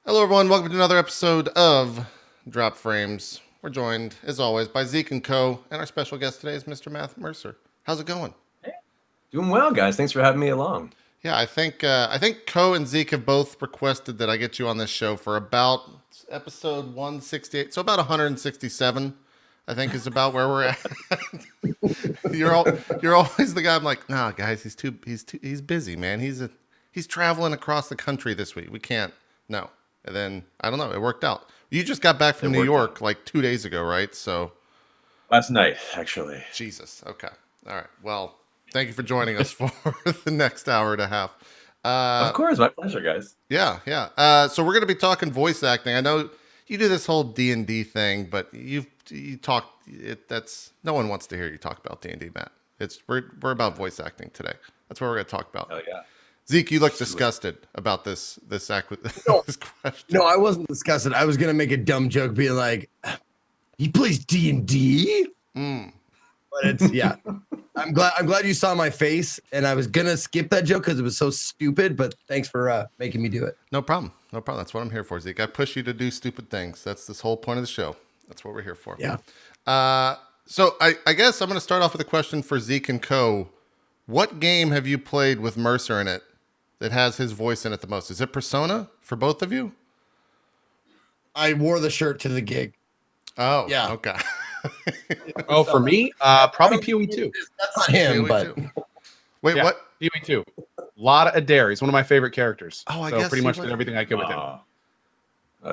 Hello, everyone. Welcome to another episode of Drop Frames. We're joined, as always, by Zeke and Co. And our special guest today is Mr. Math Mercer. How's it going? Doing well, guys. Thanks for having me along. Yeah, I think Co and Zeke have both requested that I get you on this show for about episode 168, so about 167. I think is about where we're at. You're always the guy. I'm like, nah, guys, he's busy, man. He's traveling across the country this week. We can't. No. And then I don't know. It worked out. You just got back from It New worked York out. like 2 days ago, right? So Last night, actually. Jesus. Okay. All right. Well, thank you for joining us for the next hour and a half. Of course, my pleasure, guys. Yeah, yeah. So we're gonna be talking voice acting. I know you do this whole D&D thing, but you talk. That's no one wants to hear you talk about D&D, Matt. We're about voice acting today. That's what we're gonna talk about. Oh yeah. Zeke, you look Sweet. disgusted about this No, this question. no, I wasn't disgusted. I was gonna make a dumb joke, being like, "He plays D&D," Mm. but it's yeah. I'm glad you saw my face, and I was gonna skip that joke because it was so stupid. But thanks for making me do it. No problem. No problem. That's what I'm here for, Zeke. I push you to do stupid things. That's this whole point of the show. That's what we're here for. Yeah. So I guess I'm going to start off with a question for Zeke and Co. What game have you played with Mercer in it that has his voice in it the most? Is it Persona for both of you? I wore the shirt to the gig. Oh, Yeah. Okay. Oh, for me, probably PoE 2. That's not him, PoE but 2. Wait, Yeah, what? PoE 2. A lot of Adair. He's one of my favorite characters. Oh, I so guess pretty he much was. did everything I could with him.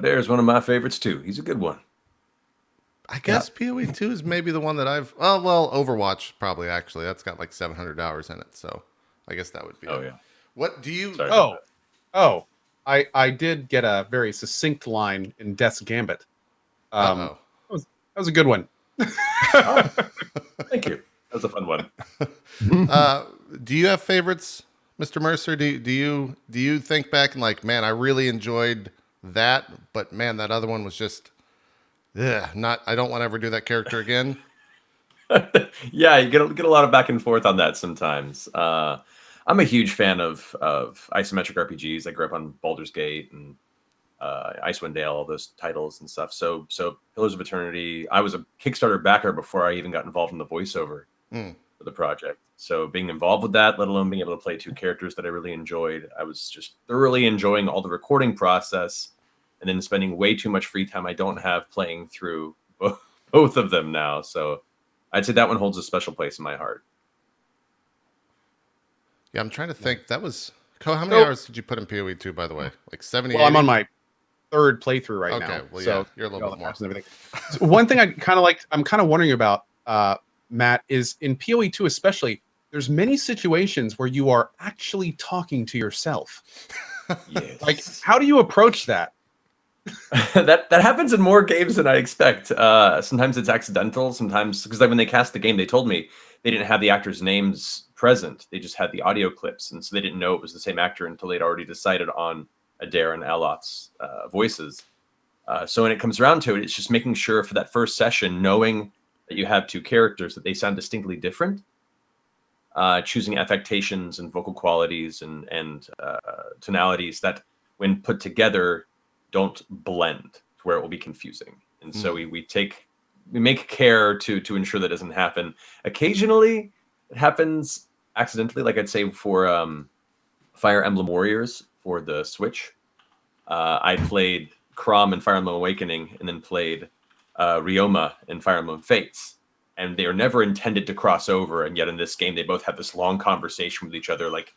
There's one of my favorites too. He's a good one. I guess PoE 2 is maybe the one that I've. Oh, well, Overwatch probably actually. That's got like 700 hours in it, so I guess that would be. Oh it. yeah. What do you? Sorry. I did get a very succinct line in Death's Gambit. Uh-oh. That was a good one. Thank you. That was a fun one. Do you have favorites, Mr. Mercer? Do you think back and like, man, I really enjoyed that, but man, that other one was just, not. I don't want to ever do that character again. Yeah, you get a lot of back and forth on that sometimes. I'm a huge fan of isometric RPGs. I grew up on Baldur's Gate and Icewind Dale, all those titles and stuff. So Pillars of Eternity. I was a Kickstarter backer before I even got involved in the voiceover for the project. So being involved with that, let alone being able to play two characters that I really enjoyed, I was just thoroughly enjoying all the recording process, and then spending way too much free time I don't have playing through both of them now. So I'd say that one holds a special place in my heart. Yeah, I'm trying to think. That was how many hours did you put in PoE 2, by the way? Like 70. Well, I'm 80? on my third playthrough right Okay, now. well, so yeah, you're a little bit more. and everything. So one thing I'm kind of wondering about, Matt, is in PoE 2 especially, there's many situations where you are actually talking to yourself. Yes. Like, how do you approach that? that happens in more games than I expect. Sometimes it's accidental. Sometimes because like when they cast the game, they told me they didn't have the actors' names present. They just had the audio clips, and so they didn't know it was the same actor until they'd already decided on Adair and Aloth's voices. So when it comes around to it, it's just making sure for that first session, knowing that you have two characters, that they sound distinctly different. Choosing affectations and vocal qualities and tonalities that, when put together, don't blend to where it will be confusing. And so we make care to ensure that doesn't happen. Occasionally it happens accidentally, like I'd say for Fire Emblem Warriors for the Switch. I played Chrom in Fire Emblem Awakening and then played Ryoma in Fire Emblem Fates. And they are never intended to cross over. And yet in this game, they both have this long conversation with each other, like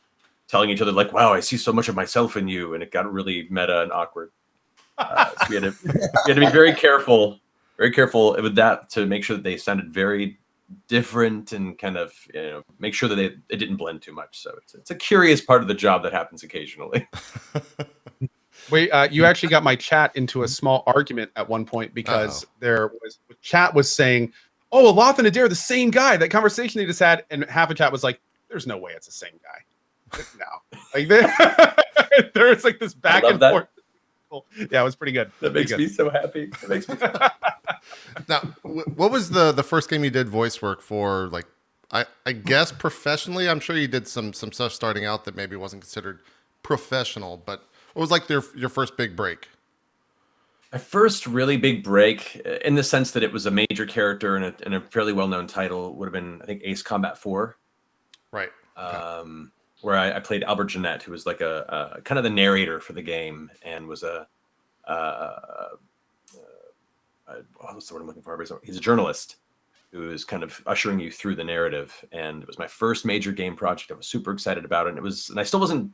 telling each other like, wow, I see so much of myself in you. And it got really meta and awkward. So we had to be very careful with that to make sure that they sounded very different and kind of make sure that it didn't blend too much. So it's a curious part of the job that happens occasionally. Wait, you actually got my chat into a small argument at one point because chat was saying, "Oh, Aloth and Adair are the same guy." That conversation they just had, and half the chat was like, "There's no way it's the same guy." Like, no, like there's like this back and forth. Yeah, it was pretty good. That makes me so happy. It makes me so happy. Now, what was the first game you did voice work for? Like, I guess professionally. I'm sure you did some stuff starting out that maybe wasn't considered professional. But what was like your first big break? My first really big break, in the sense that it was a major character in a fairly well-known title, would have been, I think, Ace Combat 4. Right. Where I played Albert Jeanette, who was like a kind of the narrator for the game, and was what's the word I'm looking for? He's a journalist who is kind of ushering you through the narrative. And it was my first major game project. I was super excited about it. And I still wasn't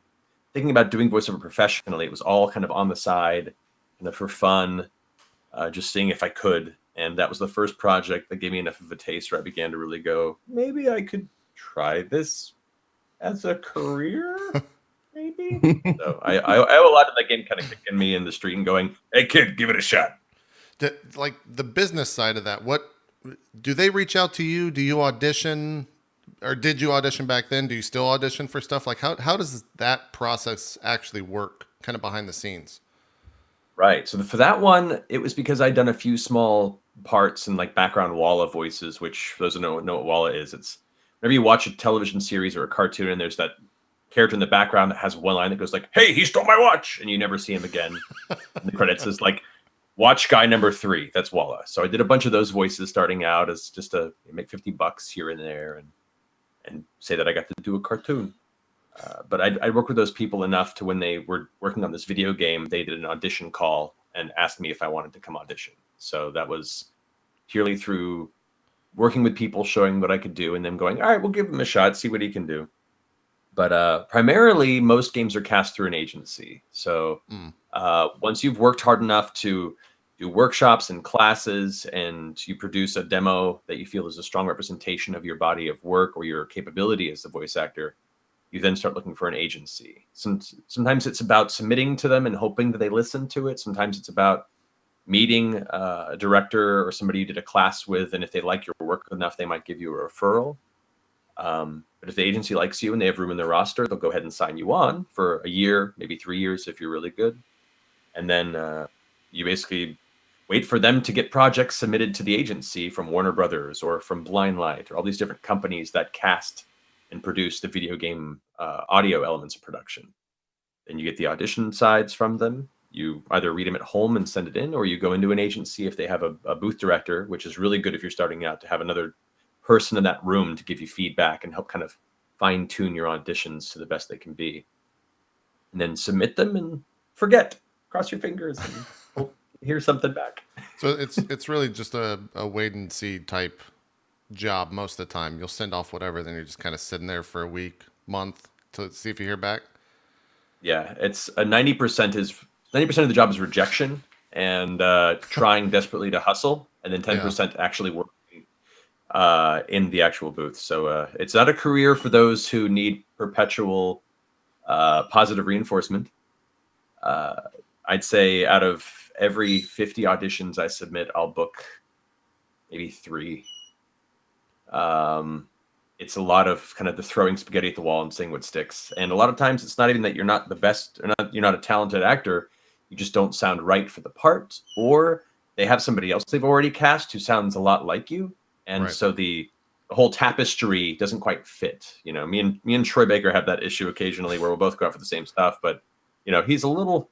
thinking about doing voiceover professionally. It was all kind of on the side, kind of for fun, just seeing if I could. And that was the first project that gave me enough of a taste where I began to really go, maybe I could try this as a career. Maybe. So I owe a lot of that game kind of kicking me in the street and going, hey kid, give it a shot. Like the business side of that, what do they reach out to you? Do you audition, or did you audition back then? Do you still audition for stuff? Like how does that process actually work, kind of behind the scenes? Right. So for that one, it was because I'd done a few small parts and like background Walla voices, which for those who know what Walla is, it's whenever you watch a television series or a cartoon and there's that character in the background that has one line that goes like, hey, he stole my watch, and you never see him again. And the credits is like, watch guy number 3. That's Walla. So I did a bunch of those voices starting out as just to make $50 here and there and say that I got to do a cartoon. But I worked with those people enough to when they were working on this video game, they did an audition call and asked me if I wanted to come audition. So that was purely through working with people, showing what I could do, and then going, all right, we'll give him a shot, see what he can do. But primarily, most games are cast through an agency. So once you've worked hard enough to do workshops and classes, and you produce a demo that you feel is a strong representation of your body of work or your capability as a voice actor, you then start looking for an agency. Sometimes it's about submitting to them and hoping that they listen to it. Sometimes it's about meeting a director or somebody you did a class with, and if they like your work enough, they might give you a referral. But if the agency likes you and they have room in their roster, they'll go ahead and sign you on for a year, maybe 3 years if you're really good. And then you basically wait for them to get projects submitted to the agency from Warner Brothers or from Blindlight or all these different companies that cast and produce the video game audio elements of production. Then you get the audition sides from them. You either read them at home and send it in, or you go into an agency if they have a booth director, which is really good if you're starting out, to have another person in that room to give you feedback and help kind of fine tune your auditions to the best they can be. And then submit them and forget, cross your fingers and hope you hear something back. So it's really just a wait and see type job most of the time. You'll send off whatever, then you're just kind of sitting there for a week, month to see if you hear back. Yeah, it's a 90% of the job is rejection and trying desperately to hustle, and then 10% actually working in the actual booth. So it's not a career for those who need perpetual positive reinforcement. I'd say out of every 50 auditions I submit, I'll book maybe 3. It's a lot of kind of the throwing spaghetti at the wall and seeing what sticks. And a lot of times it's not even that you're not the best, or you're not a talented actor. You just don't sound right for the part, or they have somebody else they've already cast who sounds a lot like you. And so the whole tapestry doesn't quite fit. You know, me and Troy Baker have that issue occasionally where we'll both go out for the same stuff, but you know, he's a little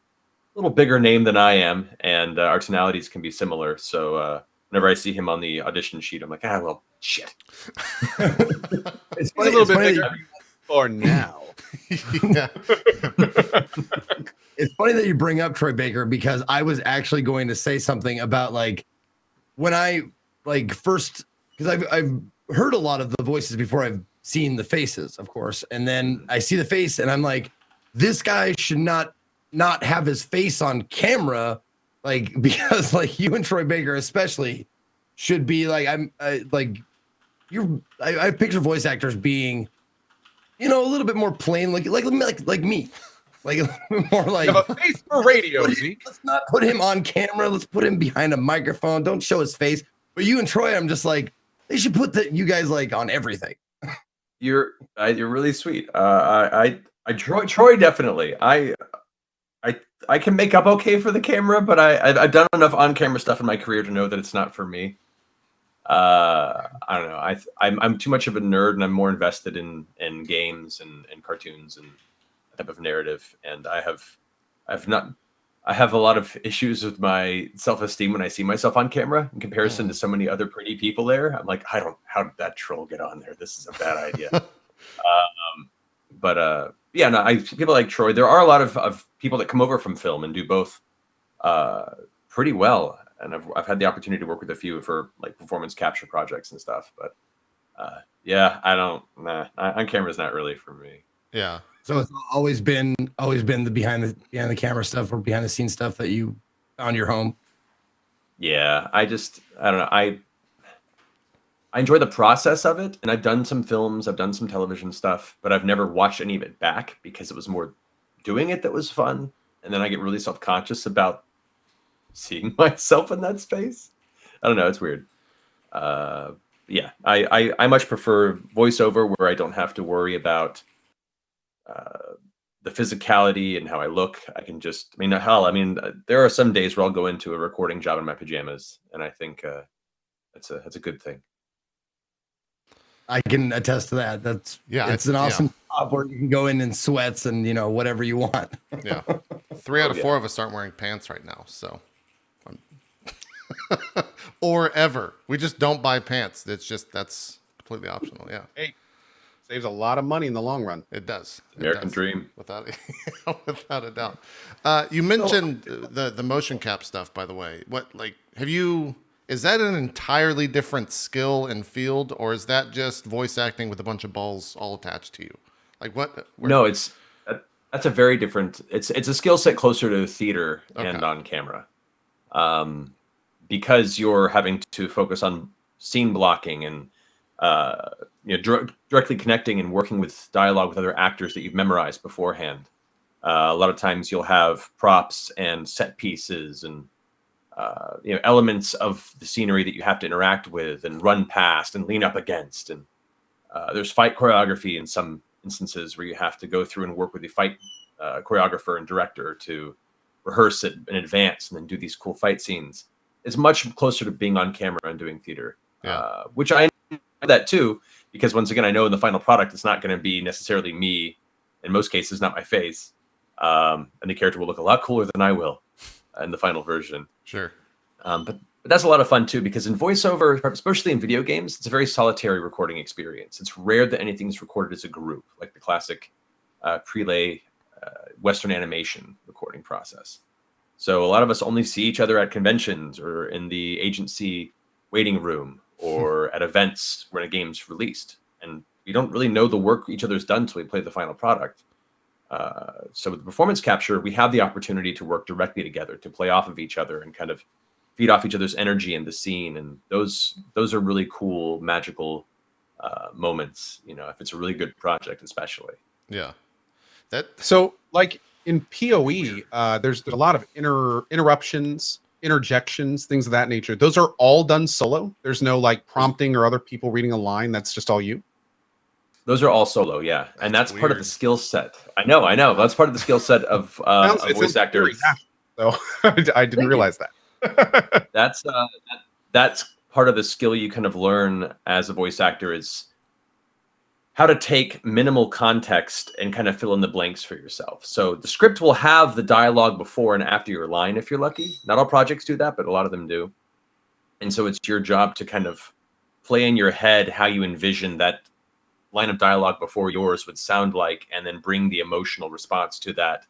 bigger name than I am, and our tonalities can be similar. So whenever I see him on the audition sheet, I'm like, well, shit. It's He's a little bit bigger for now. It's funny that you bring up Troy Baker, because I was actually going to say something about like when I like first, because I've heard a lot of the voices before I've seen the faces, of course, and then I see the face and I'm like, this guy should not have his face on camera, like, because like you and Troy Baker especially should be like, I picture voice actors being, you know, a little bit more plain, like me. Like more like, You have a face for radio, Zeke. let's not put him on camera. Let's put him behind a microphone. Don't show his face. But you and Troy, I'm just like, they should put you guys like on everything. You're really sweet. Troy definitely. I can make up okay for the camera, but I've done enough on camera stuff in my career to know that it's not for me. I don't know. I'm too much of a nerd, and I'm more invested in games and cartoons and that type of narrative. And I I have a lot of issues with my self-esteem when I see myself on camera in comparison to so many other pretty people there. I'm like, how did that troll get on there? This is a bad idea. Yeah, no, people like Troy. There are a lot of people that come over from film and do both pretty well. And I've had the opportunity to work with a few for like performance capture projects and stuff. But yeah, on camera is not really for me. Yeah. So it's always been the behind the camera stuff or behind the scenes stuff that you found your home. Yeah, I don't know. I enjoy the process of it, and I've done some films, I've done some television stuff, but I've never watched any of it back because it was more doing it that was fun, and then I get really self-conscious about seeing myself in that space. I don't know, it's weird. Yeah, I much prefer voiceover where I don't have to worry about the physicality and how I look. I can just, there are some days where I'll go into a recording job in my pajamas, and I think that's a good thing. I can attest to that. It's an awesome job where you can go in sweats and whatever you want. Yeah, 3 out of 4 of us aren't wearing pants right now, so or ever. We just don't buy pants. That's completely optional. Yeah. Hey, saves a lot of money in the long run. It does. American dream. Without a doubt. You mentioned the motion cap stuff, by the way. Is that an entirely different skill and field, or is that just voice acting with a bunch of balls all attached to you? Like what? No, that's a very different. It's a skill set closer to theater and on camera, because you're having to focus on scene blocking and directly connecting and working with dialogue with other actors that you've memorized beforehand. A lot of times you'll have props and set pieces and elements of the scenery that you have to interact with and run past and lean up against. And there's fight choreography in some instances where you have to go through and work with the fight choreographer and director to rehearse it in advance and then do these cool fight scenes. It's much closer to being on camera and doing theater, which I enjoy that too, because once again, I know in the final product, it's not going to be necessarily me. In most cases, not my face. And the character will look a lot cooler than I will in the final version. Sure. But that's a lot of fun too, because in voiceover, especially in video games, it's a very solitary recording experience. It's rare that anything's recorded as a group, like the classic prelay Western animation recording process. So a lot of us only see each other at conventions or in the agency waiting room or at events when a game's released. And we don't really know the work each other's done until we play the final product. So with the performance capture, we have the opportunity to work directly together, to play off of each other and kind of feed off each other's energy in the scene. And those are really cool, magical moments, if it's a really good project, especially. Yeah. So like in PoE, there's a lot of interruptions, interjections, things of that nature. Those are all done solo. There's no like prompting or other people reading a line. That's just all you. Those are all solo, yeah, and that's part of the skill set. I know. That's part of the skill set of a voice actor. So I didn't realize that. That's part of the skill you kind of learn as a voice actor is how to take minimal context and kind of fill in the blanks for yourself. So the script will have the dialogue before and after your line if you're lucky. Not all projects do that, but a lot of them do. And so it's your job to kind of play in your head how you envision that line of dialogue before yours would sound like, and then bring the emotional response to that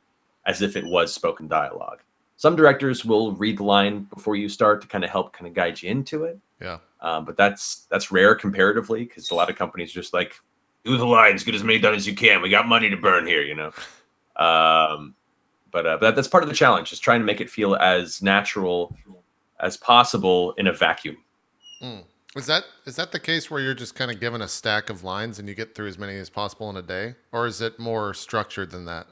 as if it was spoken dialogue. Some directors will read the line before you start to kind of guide you into it. Yeah. But that's rare comparatively, because a lot of companies just like, do the lines, get as many done as you can. We got money to burn here, But that's part of the challenge, is trying to make it feel as natural as possible in a vacuum. Mm. Is that the case where you're just kind of given a stack of lines and you get through as many as possible in a day, or is it more structured than that?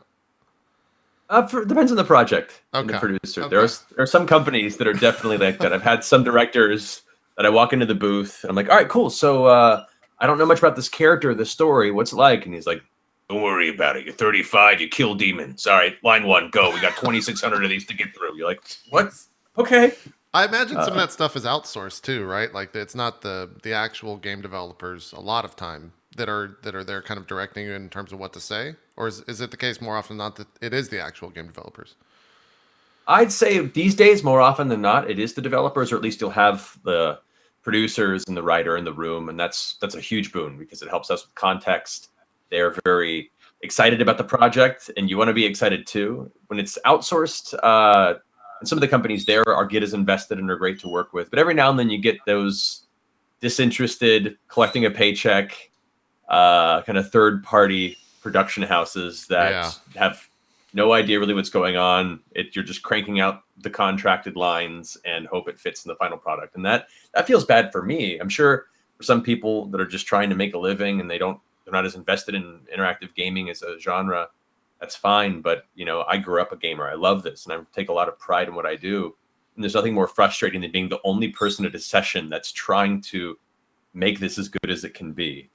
Depends on the project and the producer. Okay. There are some companies that are definitely like that. I've had some directors that I walk into the booth and I'm like, all right, cool. So I don't know much about this character, this story. What's it like? And he's like, don't worry about it. You're 35. You kill demons. All right, line 1, go. We got 2,600 of these to get through. You're like, what? Okay. I imagine some of that stuff is outsourced too, right? Like it's not the actual game developers a lot of time that are there kind of directing you in terms of what to say, or is it the case more often not that it is the actual game developers? I'd say these days, more often than not, it is the developers, or at least you'll have the producers and the writer in the room, and that's a huge boon because it helps us with context. They're very excited about the project, and you want to be excited too. When it's outsourced, and some of the companies there are get as invested and are great to work with, but every now and then you get those disinterested, collecting a paycheck, kind of third-party production houses that have no idea really what's going on. You're just cranking out the contracted lines and hope it fits in the final product, and that feels bad for me. I'm sure for some people that are just trying to make a living and they're not as invested in interactive gaming as a genre, that's fine. But I grew up a gamer. I love this, and I take a lot of pride in what I do. And there's nothing more frustrating than being the only person at a session that's trying to make this as good as it can be.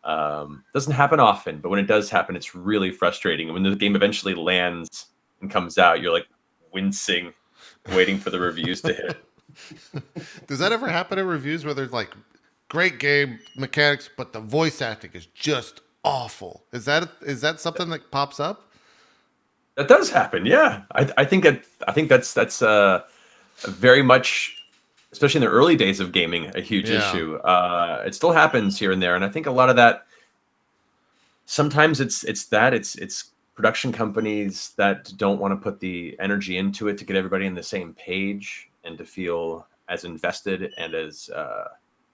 Doesn't happen often, but when it does happen, it's really frustrating. And when the game eventually lands and comes out, you're like wincing, waiting for the reviews to hit. Does that ever happen in reviews where there's like great game mechanics, but the voice acting is just awful? Is that something that pops up? That does happen, yeah. I think that's very much, especially in the early days of gaming, a huge issue. It still happens here and there, and I think a lot of that. Sometimes it's production companies that don't want to put the energy into it to get everybody on the same page and to feel as invested and as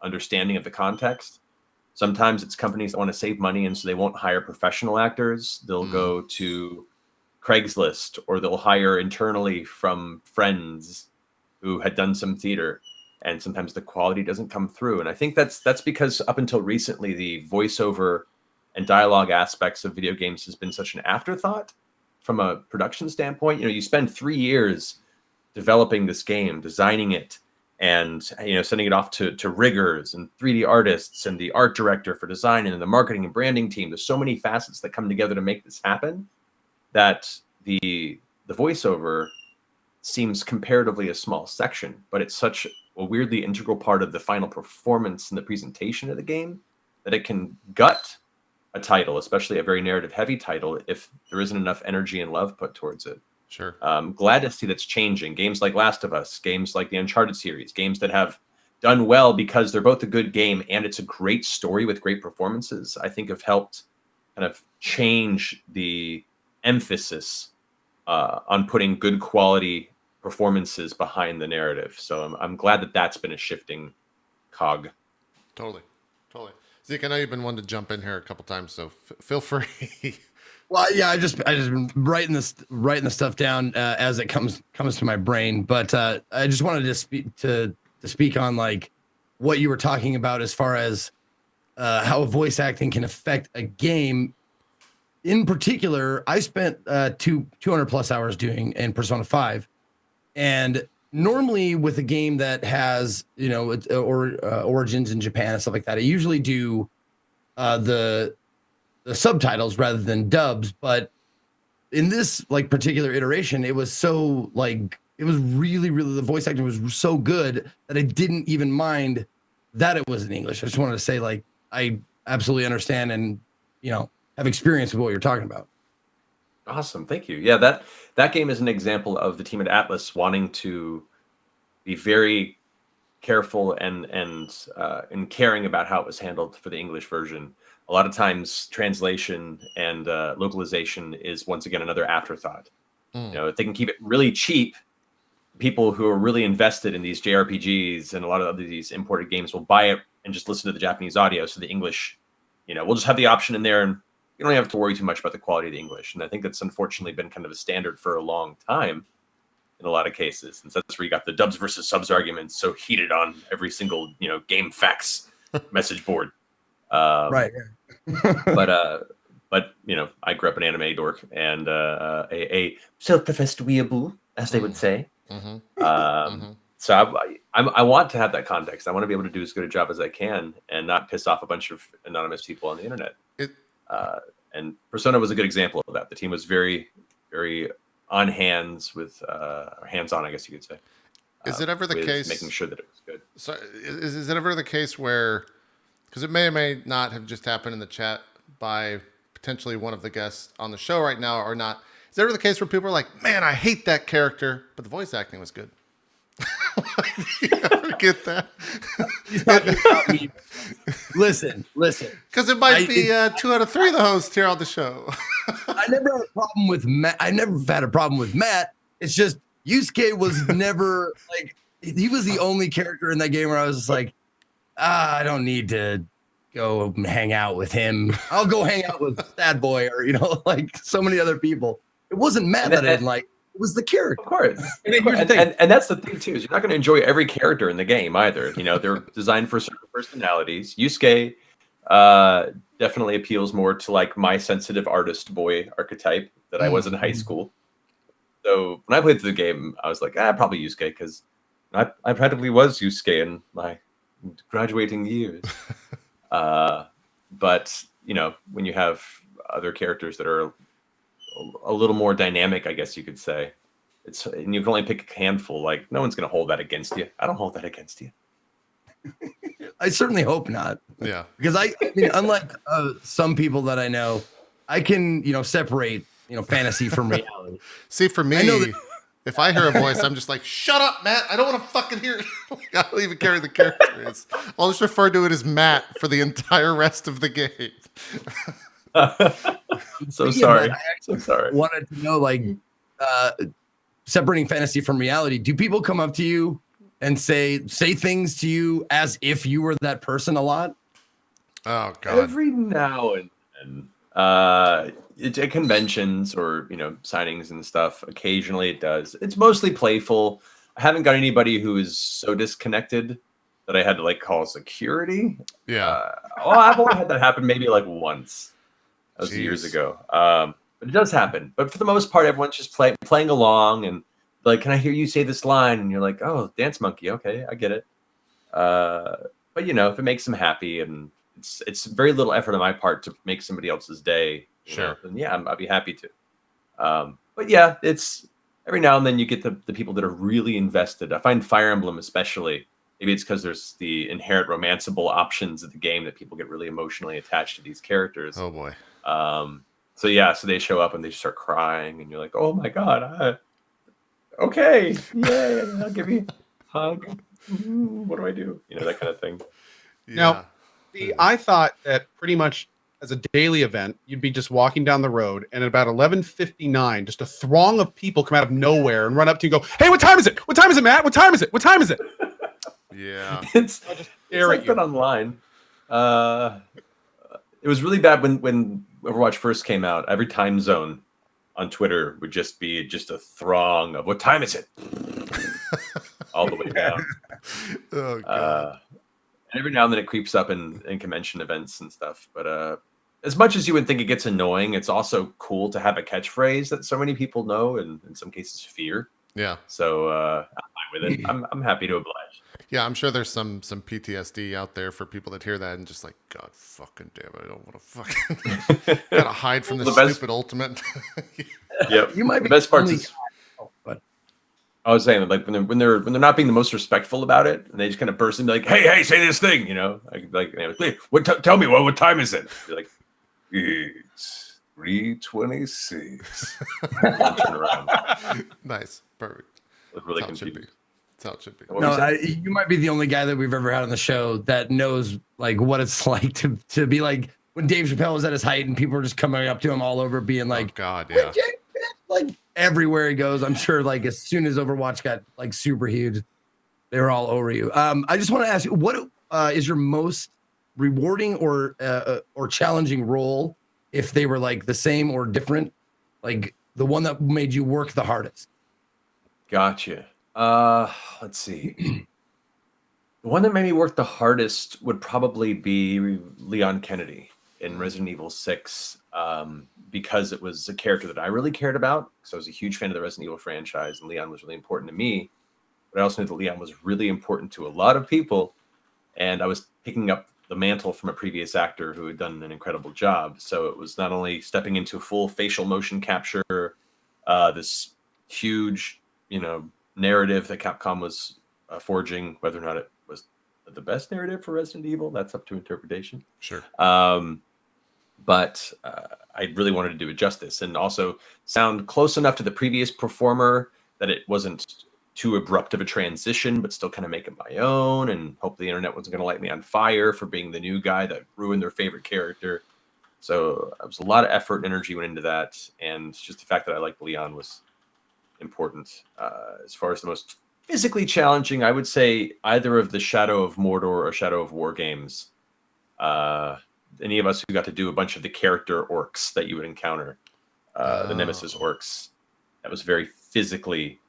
understanding of the context. Sometimes it's companies that want to save money, and so they won't hire professional actors. They'll go to Craigslist, or they'll hire internally from friends who had done some theater, and sometimes the quality doesn't come through. And I think that's because up until recently, the voiceover and dialogue aspects of video games has been such an afterthought from a production standpoint. You spend 3 years developing this game, designing it, and sending it off to riggers and 3D artists and the art director for design and the marketing and branding team. There's so many facets that come together to make this happen that the voiceover seems comparatively a small section, but it's such a weirdly integral part of the final performance and the presentation of the game that it can gut a title, especially a very narrative heavy title, if there isn't enough energy and love put towards it. Sure. Glad to see that's changing. Games like Last of Us, games like the Uncharted series, games that have done well because they're both a good game and it's a great story with great performances, I think have helped kind of change the emphasis on putting good quality performances behind the narrative. So I'm glad that that's been a shifting cog. Totally. Zeke, I know you've been wanting to jump in here a couple times, so feel free. Well, yeah, I just been writing the stuff down as it comes to my brain. But I just wanted to speak on like what you were talking about as far as how voice acting can affect a game. In particular, I spent 200 plus hours doing in Persona 5, and normally with a game that has origins in Japan and stuff like that, I usually do the subtitles rather than dubs. But in this like particular iteration, it was so like it was really the voice acting was so good that I didn't even mind that it was in English. I just wanted to say like I absolutely understand and have experience with what you're talking about. Awesome, thank you. Yeah, that game is an example of the team at Atlas wanting to be very careful and caring about how it was handled for the English version. A lot of times, translation and localization is once again another afterthought. If they can keep it really cheap, people who are really invested in these JRPGs and a lot of these imported games will buy it and just listen to the Japanese audio. So the English, we'll just have the option in there, and you don't have to worry too much about the quality of the English. And I think that's unfortunately been kind of a standard for a long time in a lot of cases. And so that's where you got the dubs versus subs arguments so heated on every single, game facts message board. Right. but I grew up an anime dork and a self-professed weeaboo, as they would say. So I want to have that context. I want to be able to do as good a job as I can and not piss off a bunch of anonymous people on the internet. And Persona was a good example of that. The team was very, very on hands with hands-on, I guess you could say. Is it ever the case making sure that it was good? So is it ever the case where, because it may or may not have just happened in the chat by potentially one of the guests on the show right now or not, Is that ever the case where people are like, man, I hate that character, but the voice acting was good? You ever get that? Listen. Because it might be 2 out of 3 of the hosts here on the show. I never had a problem with Matt. I never had a problem with Matt. It's just Yusuke was never like he was the only character in that game where I was just like, I don't need to go hang out with him. I'll go hang out with Sad Boy or like so many other people. It wasn't Matt that I didn't like. It was the character. Of course. And that's the thing, too, is you're not going to enjoy every character in the game either. They're designed for certain personalities. Yusuke definitely appeals more to like my sensitive artist boy archetype that I was in high school. So when I played through the game, I was like, probably Yusuke, because I practically was Yusuke in my graduating years. But, when you have other characters that are a little more dynamic, I guess you could say, and you can only pick a handful. Like, no one's going to hold that against you. I don't hold that against you. I certainly hope not. Yeah. Because I mean, unlike some people that I know, I can, separate, fantasy from reality. See, for me, if I hear a voice, I'm just like, shut up, Matt. I don't want to fucking hear it. I don't even care who the character is. I'll just refer to it as Matt for the entire rest of the game. So sorry. So sorry. Wanted to know, like, separating fantasy from reality. Do people come up to you and say things to you as if you were that person a lot? Oh God! Every now and then, at conventions or signings and stuff, occasionally it does. It's mostly playful. I haven't got anybody who is so disconnected that I had to like call security. Yeah. I've only had that happen maybe like once. That was years ago. But it does happen. But for the most part, everyone's just playing along and like, can I hear you say this line? And you're like, oh, Dance Monkey. Okay, I get it. But if it makes them happy and it's very little effort on my part to make somebody else's day, sure. Then yeah, I'd be happy to. But yeah, it's every now and then you get the people that are really invested. I find Fire Emblem especially. Maybe it's because there's the inherent romanceable options of the game that people get really emotionally attached to these characters. Oh boy. So they show up and they start crying, and you're like, oh my God, okay, yay, I'll give you a hug. What do I do? That kind of thing. Yeah. Now, I thought that pretty much as a daily event, you'd be just walking down the road, and at about 11:59, just a throng of people come out of nowhere and run up to you and go, hey, what time is it? What time is it, Matt? What time is it? What time is it? Yeah. It's like that online. It was really bad when Overwatch first came out. Every time zone on Twitter would just be a throng of what time is it? All the way down. Oh God. And every now and then it creeps up in convention events and stuff. But as much as you would think it gets annoying, it's also cool to have a catchphrase that so many people know and in some cases fear. Yeah. So I'm fine with it. I'm happy to oblige. Yeah, I'm sure there's some PTSD out there for people that hear that and just like, God fucking damn it, I don't want to fucking gotta hide from this stupid ultimate. Yep. You might be the best part is, but I was saying like when they're not being the most respectful about it, and they just kind of burst and be like, hey, say this thing, hey, tell me what time is it? You're like, it's 3:26. Turn around. Nice, perfect. Look really That's how it should confused. be. That's how it should be. No, you might be the only guy that we've ever had on the show that knows like what it's like to be like when Dave Chappelle was at his height and people were just coming up to him all over, being like, oh God, yeah, like everywhere he goes. I'm sure like as soon as Overwatch got like super huge, they were all over you. I just want to ask you, what is your most rewarding or challenging role, if they were like the same or different, like the one that made you work the hardest? Gotcha. Let's see. The one that made me work the hardest would probably be Leon Kennedy in Resident Evil 6, because it was a character that I really cared about. So I was a huge fan of the Resident Evil franchise, and Leon was really important to me. But I also knew that Leon was really important to a lot of people, and I was picking up the mantle from a previous actor who had done an incredible job. So it was not only stepping into full facial motion capture, this huge, narrative that Capcom was forging, whether or not it was the best narrative for Resident Evil, that's up to interpretation. Sure. but I really wanted to do it justice and also sound close enough to the previous performer that it wasn't too abrupt of a transition, but still kind of make it my own, and hope the internet wasn't going to light me on fire for being the new guy that ruined their favorite character. So it was a lot of effort and energy went into that, and just the fact that I liked Leon was important. As far as the most physically challenging, I would say either of the Shadow of Mordor or Shadow of War games. Any of us who got to do a bunch of the character orcs that you would encounter, the Nemesis orcs, that was very physically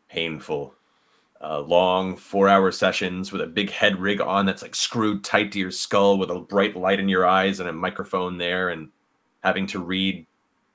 painful. Long 4-hour sessions with a big head rig on that's like screwed tight to your skull with a bright light in your eyes and a microphone there, and having to read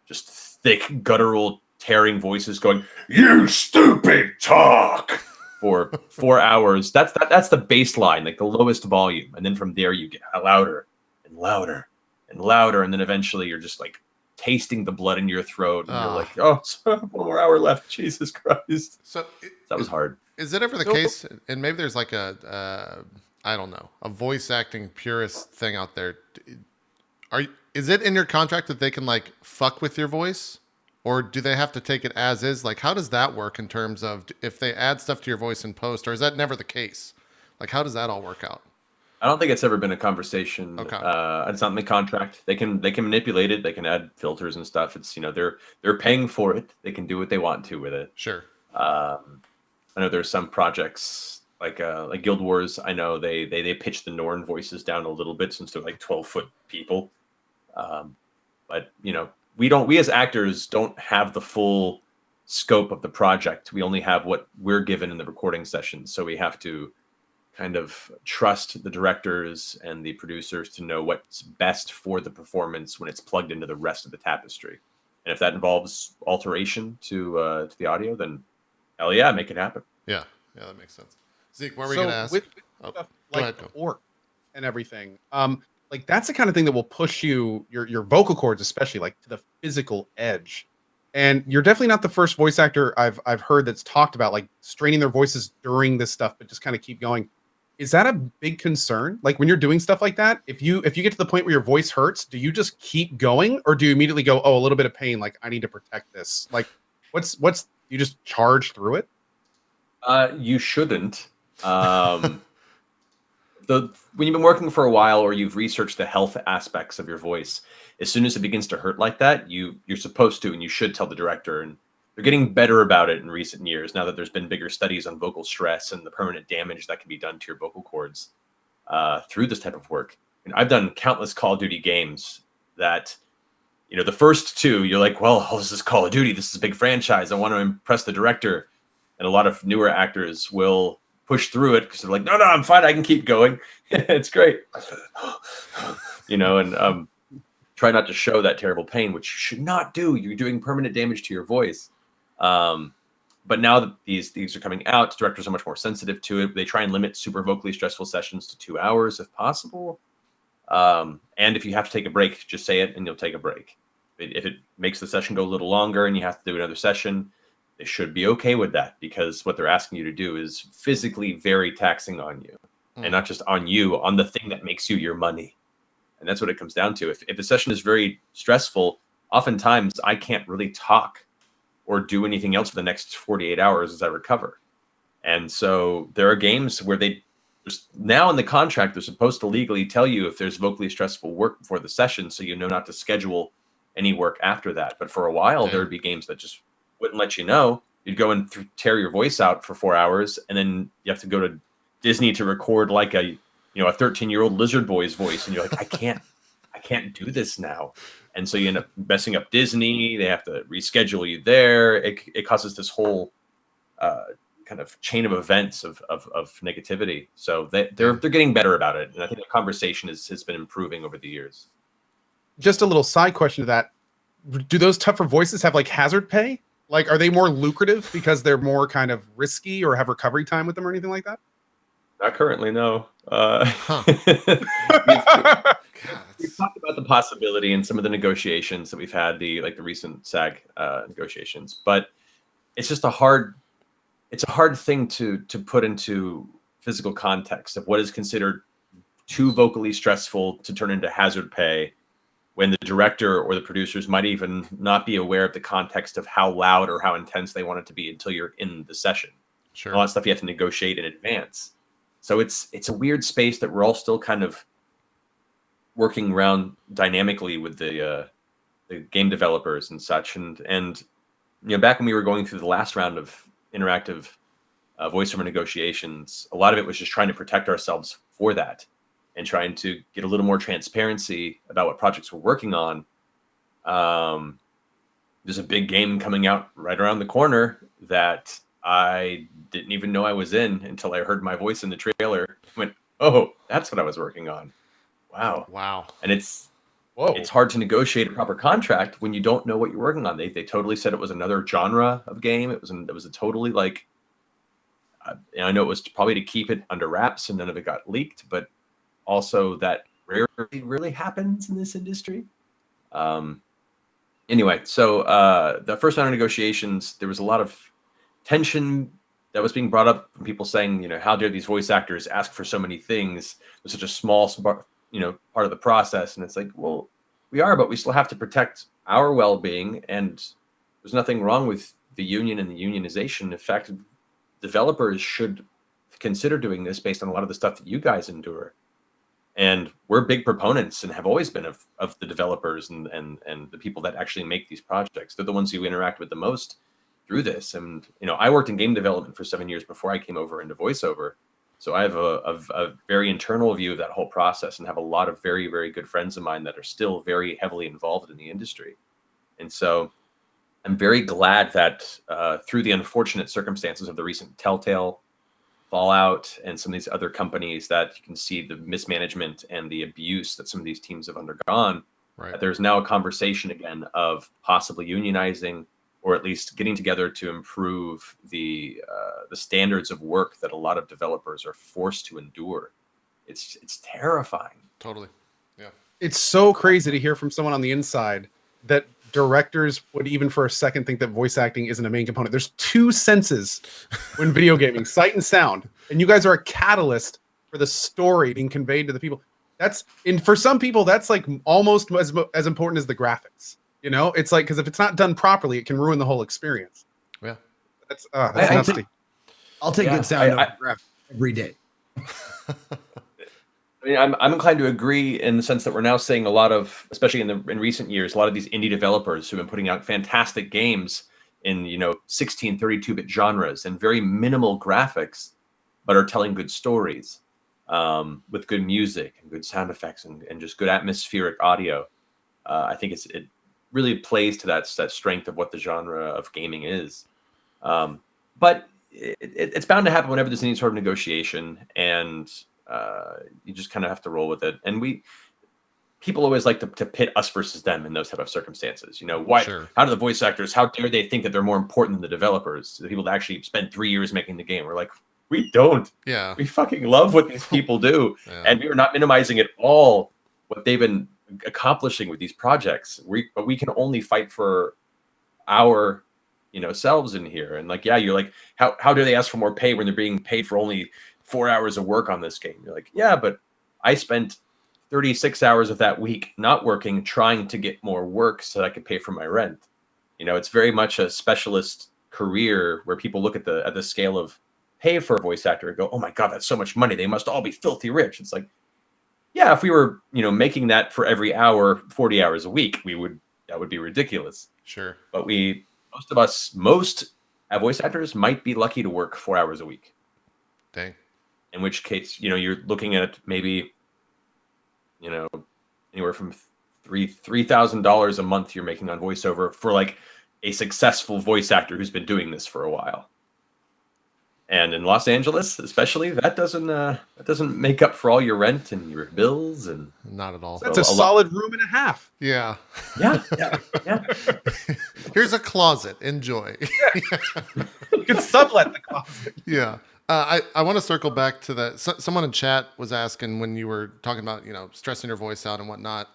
just thick, guttural, tearing voices going, "You stupid talk," for 4 hours. That's the baseline, like the lowest volume. And then from there you get louder and louder and louder. And then eventually you're just like tasting the blood in your throat. And you're like, oh, 1 more hour left. Jesus Christ. So that was hard. Is it ever the case, and maybe there's like a I don't know, a voice acting purist thing out there. Is it in your contract that they can like fuck with your voice, or do they have to take it as is? Like, how does that work in terms of if they add stuff to your voice in post, or is that never the case? Like, how does that all work out? I don't think it's ever been a conversation. Okay. It's not in the contract. They can manipulate it. They can add filters and stuff. It's, they're paying for it. They can do what they want to with it. Sure. I know there's some projects like Guild Wars. I know they pitch the Norn voices down a little bit since they're like 12-foot people. But we as actors don't have the full scope of the project. We only have what we're given in the recording sessions. So we have to kind of trust the directors and the producers to know what's best for the performance when it's plugged into the rest of the tapestry. And if that involves alteration to the audio, then hell yeah, make it happen. Yeah, that makes sense. Zeke, what were you going to ask? With stuff like orc and everything, like that's the kind of thing that will push your vocal cords, especially like to the physical edge. And you're definitely not the first voice actor I've heard that's talked about like straining their voices during this stuff, but just kind of keep going. Is that a big concern? Like when you're doing stuff like that, if you get to the point where your voice hurts, do you just keep going, or do you immediately go, oh, a little bit of pain, like I need to protect this? Like what's you just charge through it? You shouldn't. When you've been working for a while, or you've researched the health aspects of your voice, as soon as it begins to hurt like that, you're supposed to, and you should tell the director. And they're getting better about it in recent years, now that there's been bigger studies on vocal stress and the permanent damage that can be done to your vocal cords through this type of work. And I've done countless Call of Duty games that, the first two, you're like, well, this is Call of Duty. This is a big franchise. I want to impress the director. And a lot of newer actors will push through it because they're like, no, I'm fine. I can keep going. It's great. And try not to show that terrible pain, which you should not do. You're doing permanent damage to your voice. But now that these are coming out, directors are much more sensitive to it. They try and limit super vocally stressful sessions to 2 hours if possible. And if you have to take a break, just say it and you'll take a break. If it makes the session go a little longer and you have to do another session, they should be okay with that, because what they're asking you to do is physically very taxing on you. And not just on you, on the thing that makes you your money. And that's what it comes down to. If the session is very stressful, oftentimes I can't really talk or do anything else for the next 48 hours as I recover. And so there are games where now in the contract, they're supposed to legally tell you if there's vocally stressful work before the session, so you know not to schedule any work after that. But for a while, there would be games that just wouldn't let you know. You'd go and tear your voice out for 4 hours, and then you have to go to Disney to record like a 13-year-old lizard boy's voice, and you're like, I can't do this now. And so you end up messing up Disney. They have to reschedule you there. It causes this whole kind of chain of events of negativity. So they're getting better about it, and I think the conversation has been improving over the years. Just a little side question to that: do those tougher voices have like hazard pay? Like, are they more lucrative because they're more kind of risky, or have recovery time with them, or anything like that? Not currently, no. We've talked about the possibility in some of the negotiations that we've had, the recent SAG negotiations, but it's just a hard thing to put into physical context of what is considered too vocally stressful to turn into hazard pay, when the director or the producers might even not be aware of the context of how loud or how intense they want it to be until you're in the session. Sure. All that stuff you have to negotiate in advance. So it's a weird space that we're all still kind of working around dynamically with the game developers and such. And back when we were going through the last round of interactive voiceover negotiations, a lot of it was just trying to protect ourselves for that and trying to get a little more transparency about what projects we're working on. There's a big game coming out right around the corner that I didn't even know I was in until I heard my voice in the trailer. I went, oh, that's what I was working on. Wow. And it's hard to negotiate a proper contract when you don't know what you're working on. They totally said it was another genre of game. It was a totally like, I know it was probably to keep it under wraps and none of it got leaked, but also that rarely really happens in this industry. Anyway, so the first round of negotiations, there was a lot of tension that was being brought up from people saying, how dare these voice actors ask for so many things with such a small, part of the process. And it's like, well, we are, but we still have to protect our well-being. And there's nothing wrong with the union and the unionization. In fact, developers should consider doing this based on a lot of the stuff that you guys endure. And we're big proponents and have always been of the developers and the people that actually make these projects. They're the ones who interact with the most through this. And, I worked in game development for 7 years before I came over into voiceover. So I have a very internal view of that whole process and have a lot of very, very good friends of mine that are still very heavily involved in the industry. And so I'm very glad that through the unfortunate circumstances of the recent Telltale Fallout and some of these other companies, that you can see the mismanagement and the abuse that some of these teams have undergone, Right. There's now a conversation again of possibly unionizing or at least getting together to improve the standards of work that a lot of developers are forced to endure. It's terrifying. Totally. Yeah. It's so crazy to hear from someone on the inside that directors would even for a second think that voice acting isn't a main component. There's two senses when video gaming, sight and sound. And you guys are a catalyst for the story being conveyed to the people. For some people, that's like almost as important as the graphics. It's like, because if it's not done properly, it can ruin the whole experience. Yeah. That's nasty. I'll take good sound over graphics every day. I mean, I'm inclined to agree in the sense that we're now seeing a lot of, especially in recent years, a lot of these indie developers who've been putting out fantastic games in 16, 32-bit genres and very minimal graphics, but are telling good stories with good music and good sound effects and just good atmospheric audio. I think it really plays to that strength of what the genre of gaming is. But it's bound to happen whenever there's any sort of negotiation, and you just kind of have to roll with it. And people always like to pit us versus them in those type of circumstances. Why? Sure. How do the voice actors? How dare they think that they're more important than the developers? The people that actually spend 3 years making the game. We're like, we don't. Yeah. We fucking love what these people do, and we are not minimizing at all what they've been accomplishing with these projects. But we can only fight for our selves in here. And like, yeah, you're like, how do they ask for more pay when they're being paid for only 4 hours of work on this game? You're like, yeah, but I spent 36 hours of that week not working, trying to get more work so that I could pay for my rent. It's very much a specialist career where people look at the scale of pay for a voice actor and go, oh my God, that's so much money. They must all be filthy rich. It's like, yeah, if we were, making that for every hour, 40 hours a week, that would be ridiculous. Sure. But most voice actors might be lucky to work 4 hours a week. Dang. In which case, you're looking at maybe, anywhere from $3,000 a month you're making on voiceover for like a successful voice actor who's been doing this for a while. And in Los Angeles, especially, that doesn't make up for all your rent and your bills and not at all. That's a solid room and a half. Yeah. Yeah. Here's a closet. Enjoy. You can sublet the closet. Yeah. I want to circle back to that. Someone in chat was asking when you were talking about, stressing your voice out and whatnot.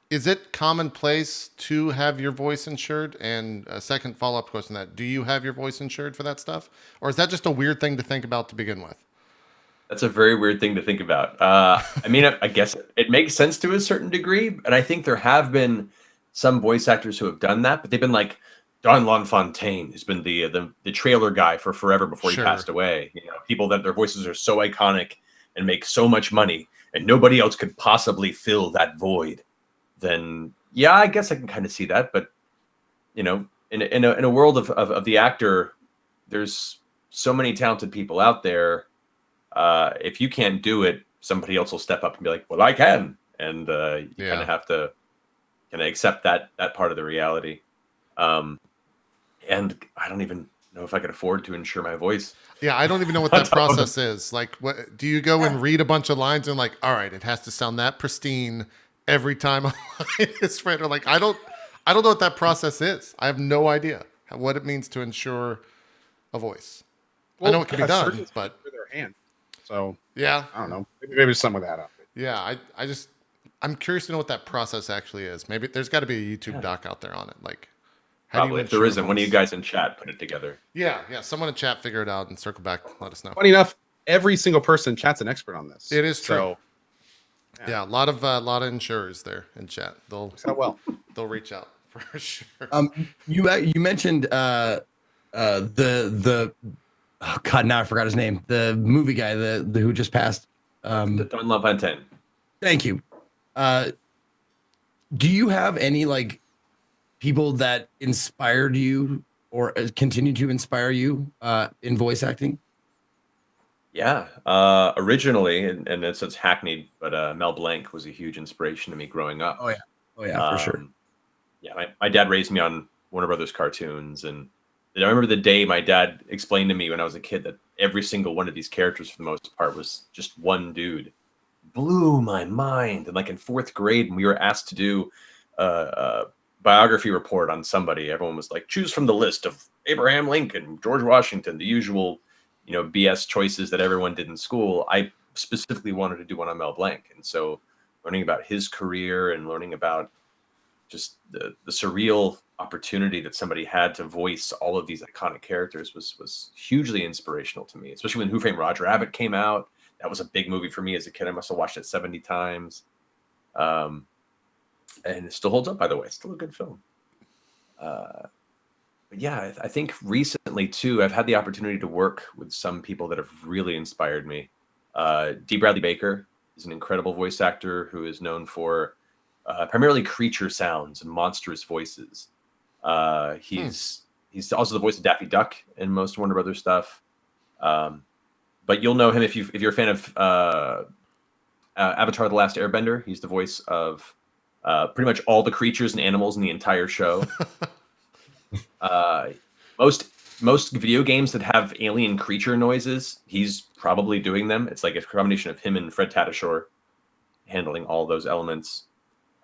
Is it commonplace to have your voice insured? And a second follow-up question to that, do you have your voice insured for that stuff? Or is that just a weird thing to think about to begin with? That's a very weird thing to think about. I mean, I guess it makes sense to a certain degree, and I think there have been some voice actors who have done that, but they've been like Don LaFontaine, who's been the trailer guy for forever before he Sure. passed away. You know, people that their voices are so iconic and make so much money, and nobody else could possibly fill that void. Then, yeah, I guess I can kind of see that. But you know, in a world of the actor, there's so many talented people out there. If you can't do it, somebody else will step up and be like, "Well, I can," and you kind of have to kind of accept that part of the reality. And I don't even know if I could afford to insure my voice. Yeah, I don't even know what that process is. Like, what do you go and read a bunch of lines and like, all right, it has to sound that pristine every time a line is read, or like, I don't know what that process is. I have no idea what it means to insure a voice. I know it can be done, but with their hand. So yeah, I don't know. Maybe there's something with that up. yeah. I'm curious to know what that process actually is. Maybe there's got to be a YouTube doc out there on it. Like, how Probably. If there isn't, one of you guys in chat put it together. Yeah. Someone in chat figure it out and circle back. Let us know. Funny enough, every single person in chat's an expert on this. It is true. So, yeah, a lot of insurers there in chat. They'll reach out for sure. You mentioned the oh god, now I forgot his name. The movie guy, the who just passed. Don LaFontaine. Thank you. Do you have any like people that inspired you or continue to inspire you in voice acting? Yeah. Originally, and it's hackneyed, but Mel Blanc was a huge inspiration to me growing up. Oh yeah, for sure. Yeah, my dad raised me on Warner Brothers cartoons, and I remember the day my dad explained to me when I was a kid that every single one of these characters, for the most part, was just one dude. Blew my mind. And like in 4th grade, when we were asked to do a biography report on somebody, everyone was like, choose from the list of Abraham Lincoln, George Washington, the usual, BS choices that everyone did in school. I specifically wanted to do one on Mel Blanc. And so learning about his career and learning about just the surreal opportunity that somebody had to voice all of these iconic characters was hugely inspirational to me, especially when Who Framed Roger Rabbit came out. That was a big movie for me as a kid. I must have watched it 70 times. And it still holds up, by the way. It's still a good film. But yeah, I think recently, too, I've had the opportunity to work with some people that have really inspired me. D. Bradley Baker is an incredible voice actor who is known for primarily creature sounds and monstrous voices. He's also the voice of Daffy Duck in most Warner Brothers stuff. But you'll know him if you're a fan of Avatar: The Last Airbender. He's the voice of pretty much all the creatures and animals in the entire show. Most video games that have alien creature noises, he's probably doing them. It's like a combination of him and Fred Tatasciore handling all those elements.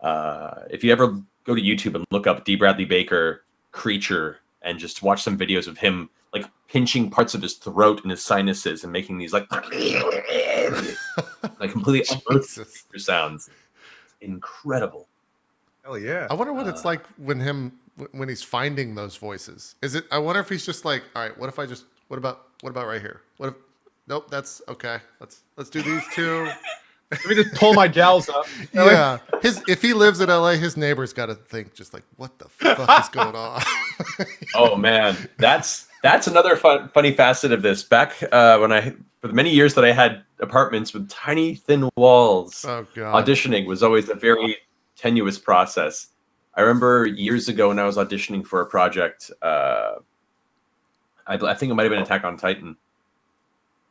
If you ever go to YouTube and look up D. Bradley Baker creature and just watch some videos of him like pinching parts of his throat and his sinuses and making these like completely unearthly sounds, incredible. Hell yeah! I wonder what it's like when he's finding those voices. Is it? I wonder if he's just like, all right, what about right here? What if? Nope, that's okay. Let's do these two. Let me just pull my jowls up. Yeah, if he lives in LA, his neighbors got to think just like, what the fuck is going on? Oh man, that's another funny facet of this. Back for the many years that I had apartments with tiny thin walls, auditioning was always a very tenuous process. I remember years ago when I was auditioning for a project, I think it might have been Attack on Titan,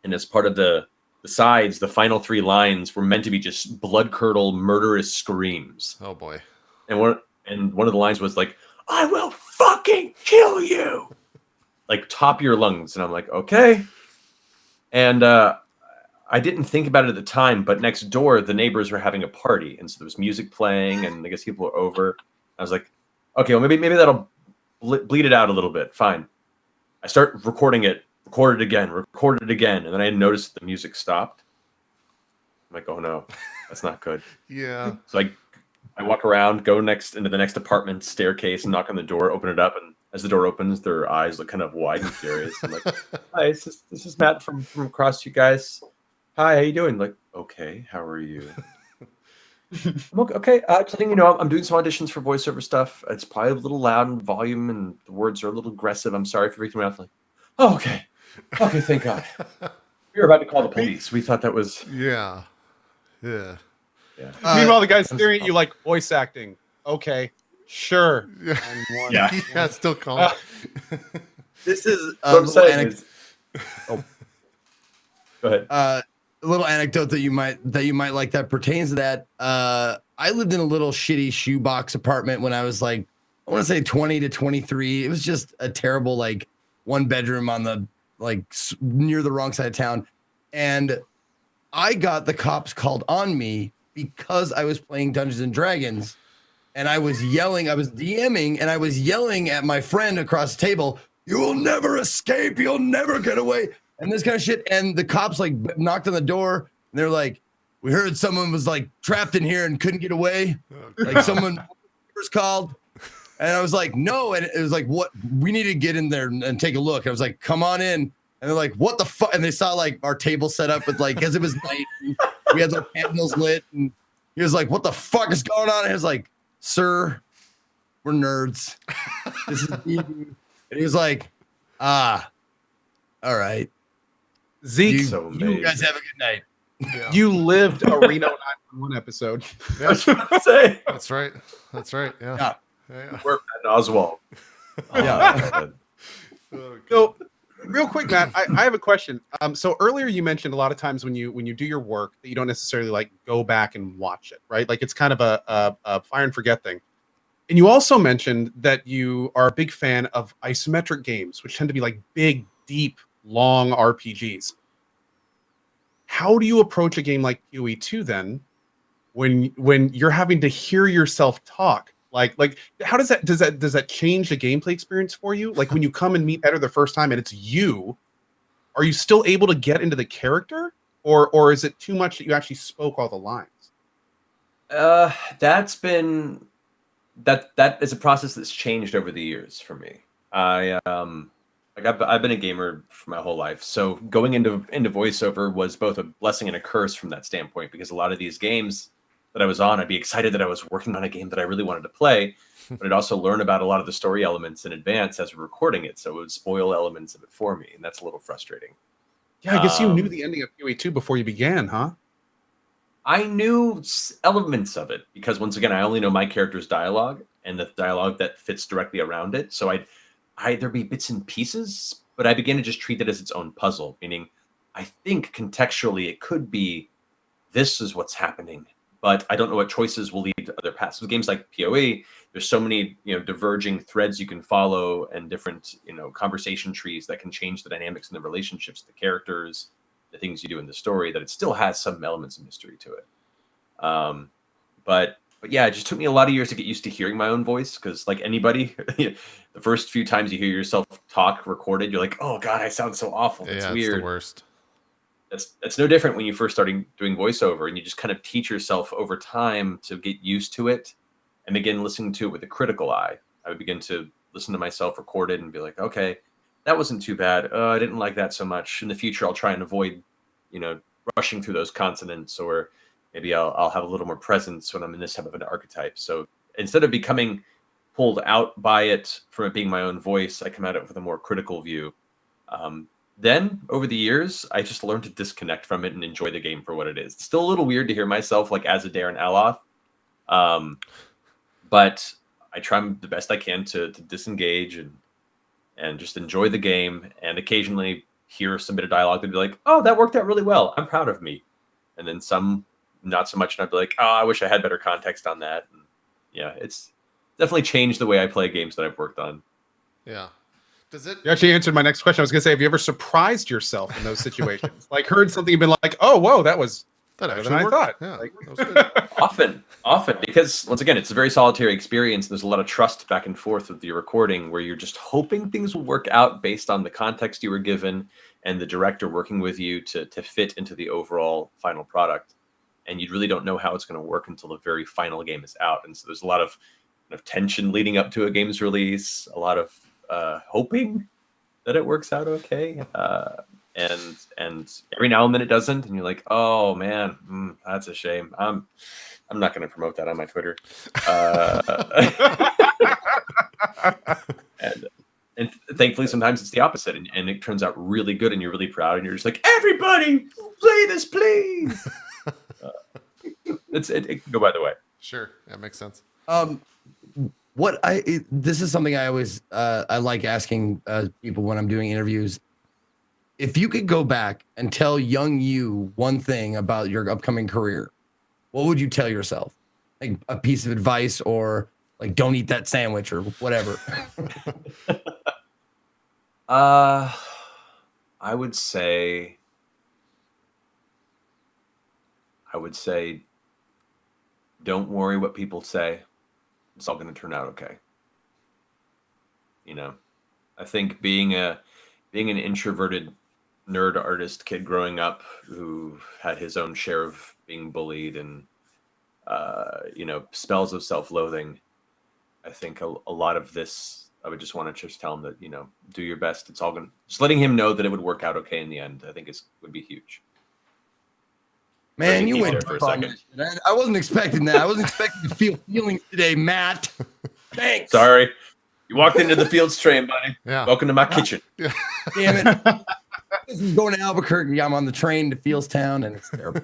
and as part of the sides, the final 3 lines were meant to be just blood-curdle, murderous screams. Oh boy! And one of the lines was like, "I will fucking kill you," like top your lungs. And I'm like, okay. And I didn't think about it at the time, but next door the neighbors were having a party, and so there was music playing, and I guess people were over. I was like, okay, well maybe that'll bleed it out a little bit. Fine. I start recording it. Recorded again, and then I noticed the music stopped. I'm like, oh no, that's not good. Yeah. So I walk around, go into the next apartment staircase, and knock on the door, open it up, and as the door opens, their eyes look kind of wide and curious. I'm like, hi, this is Matt from across you guys. Hi, how you doing? Like, okay, how are you? I'm okay. Okay, just letting you know, I'm doing some auditions for voiceover stuff. It's probably a little loud in volume, and the words are a little aggressive. I'm sorry for freaking me out. Like, oh, okay, okay, thank God. We were about to call the police. We thought that was, Yeah. Yeah. yeah, Meanwhile, the guy's staring at you like voice acting. Okay, sure. Yeah. 911. Yeah. Yeah, still calling. This is what I'm saying anecdote. is, oh, go ahead. A little anecdote that you might like that pertains to that. I lived in a little shitty shoebox apartment when I was like, I want to say 20 to 23. It was just a terrible like one bedroom on the near the wrong side of town, and I got the cops called on me because I was playing Dungeons and Dragons, and I was yelling. I was DMing, and I was yelling at my friend across the table, "You will never escape. You'll never get away." And this kind of shit. And the cops like knocked on the door, and they're like, "We heard someone was like trapped in here and couldn't get away. Like someone was called." And I was like, "No." And it was like, "What? We need to get in there and take a look." I was like, "Come on in." And they're like, "What the fuck?" And they saw like our table set up with like, because it was night, and we had the candles lit, and he was like, "What the fuck is going on?" And I was like, "Sir, we're nerds. This is D&D." And he was like, "Ah, all right. Zeke, You guys have a good night." Yeah. you lived a Reno 911 episode. I was about to say, That's right. That's right. Yeah. Yeah. Yeah. we're at Oswald. Yeah. Oh, So, real quick, Matt, I have a question. So earlier you mentioned a lot of times when you do your work that you don't necessarily like go back and watch it, right? Like it's kind of a fire and forget thing. And you also mentioned that you are a big fan of isometric games, which tend to be like big, deep, long RPGs. How do you approach a game like PoE2 then when you're having to hear yourself talk? Like how does that change the gameplay experience for you? Like when you come and meet Eder the first time and it's you, are you still able to get into the character, or is it too much that you actually spoke all the lines? That's been that is a process that's changed over the years for me. I've been a gamer for my whole life, so going into voiceover was both a blessing and a curse from that standpoint, because a lot of these games that I was on, I'd be excited that I was working on a game that I really wanted to play, but I'd also learn about a lot of the story elements in advance as we're recording it, so it would spoil elements of it for me, and that's a little frustrating. Yeah, I guess you knew the ending of PoE2 before you began, huh? I knew elements of it because, once again, I only know my character's dialogue and the dialogue that fits directly around it. So there'd be bits and pieces, but I began to just treat it as its own puzzle, meaning I think contextually it could be this is what's happening, but I don't know what choices will lead to other paths. With games like PoE, there's so many diverging threads you can follow and different conversation trees that can change the dynamics and the relationships, the characters, the things you do in the story, that it still has some elements of mystery to it. But yeah, it just took me a lot of years to get used to hearing my own voice, because like anybody, the first few times you hear yourself talk recorded, you're like, oh God, I sound so awful. It's weird. It's the worst. That's no different when you first starting doing voiceover, and you just kind of teach yourself over time to get used to it and begin listening to it with a critical eye. I would begin to listen to myself recorded and be like, okay, that wasn't too bad. I didn't like that so much. In the future, I'll try and avoid, rushing through those consonants, or maybe I'll have a little more presence when I'm in this type of an archetype. So instead of becoming pulled out by it from it being my own voice, I come at it with a more critical view. Then over the years, I just learned to disconnect from it and enjoy the game for what it is. It's still a little weird to hear myself like as Adair and Aloth, but I try the best I can to disengage and just enjoy the game, and occasionally hear some bit of dialogue and be like, oh, that worked out really well. I'm proud of me. And then some not so much, and I'd be like, oh, I wish I had better context on that. And yeah, it's definitely changed the way I play games that I've worked on. Yeah. Does it? You actually answered my next question. I was going to say, have you ever surprised yourself in those situations? Like heard something and been like, oh, whoa, that was better than I thought. Yeah, like, that was good. Often, because once again, it's a very solitary experience. There's a lot of trust back and forth with your recording, where you're just hoping things will work out based on the context you were given and the director working with you to fit into the overall final product. And you really don't know how it's going to work until the very final game is out. And so there's a lot of tension leading up to a game's release, a lot of hoping that it works out okay. and every now and then it doesn't, and you're like, oh man, that's a shame. I'm not going to promote that on my Twitter. And thankfully, sometimes it's the opposite, and it turns out really good, and you're really proud, and you're just like, everybody, play this, please. It can go by the way. Sure, that makes sense. This is something I always I like asking people when I'm doing interviews. If you could go back and tell young you one thing about your upcoming career, what would you tell yourself? Like a piece of advice, or like don't eat that sandwich, or whatever. I would say don't worry what people say. It's all going to turn out okay. You know, I think being an introverted nerd artist kid growing up who had his own share of being bullied and spells of self-loathing, I think a lot of this, I would just want to just tell him that, do your best. It's all going to, just letting him know that it would work out okay in the end, I think would be huge. Man, you went there for a second. I wasn't expecting that. I wasn't expecting to feel feelings today, Matt. Thanks. Sorry. You walked into the Fields train, buddy. Yeah. Welcome to my kitchen. Yeah. Damn it. This is going to Albuquerque. I'm on the train to Fieldstown, and it's terrible.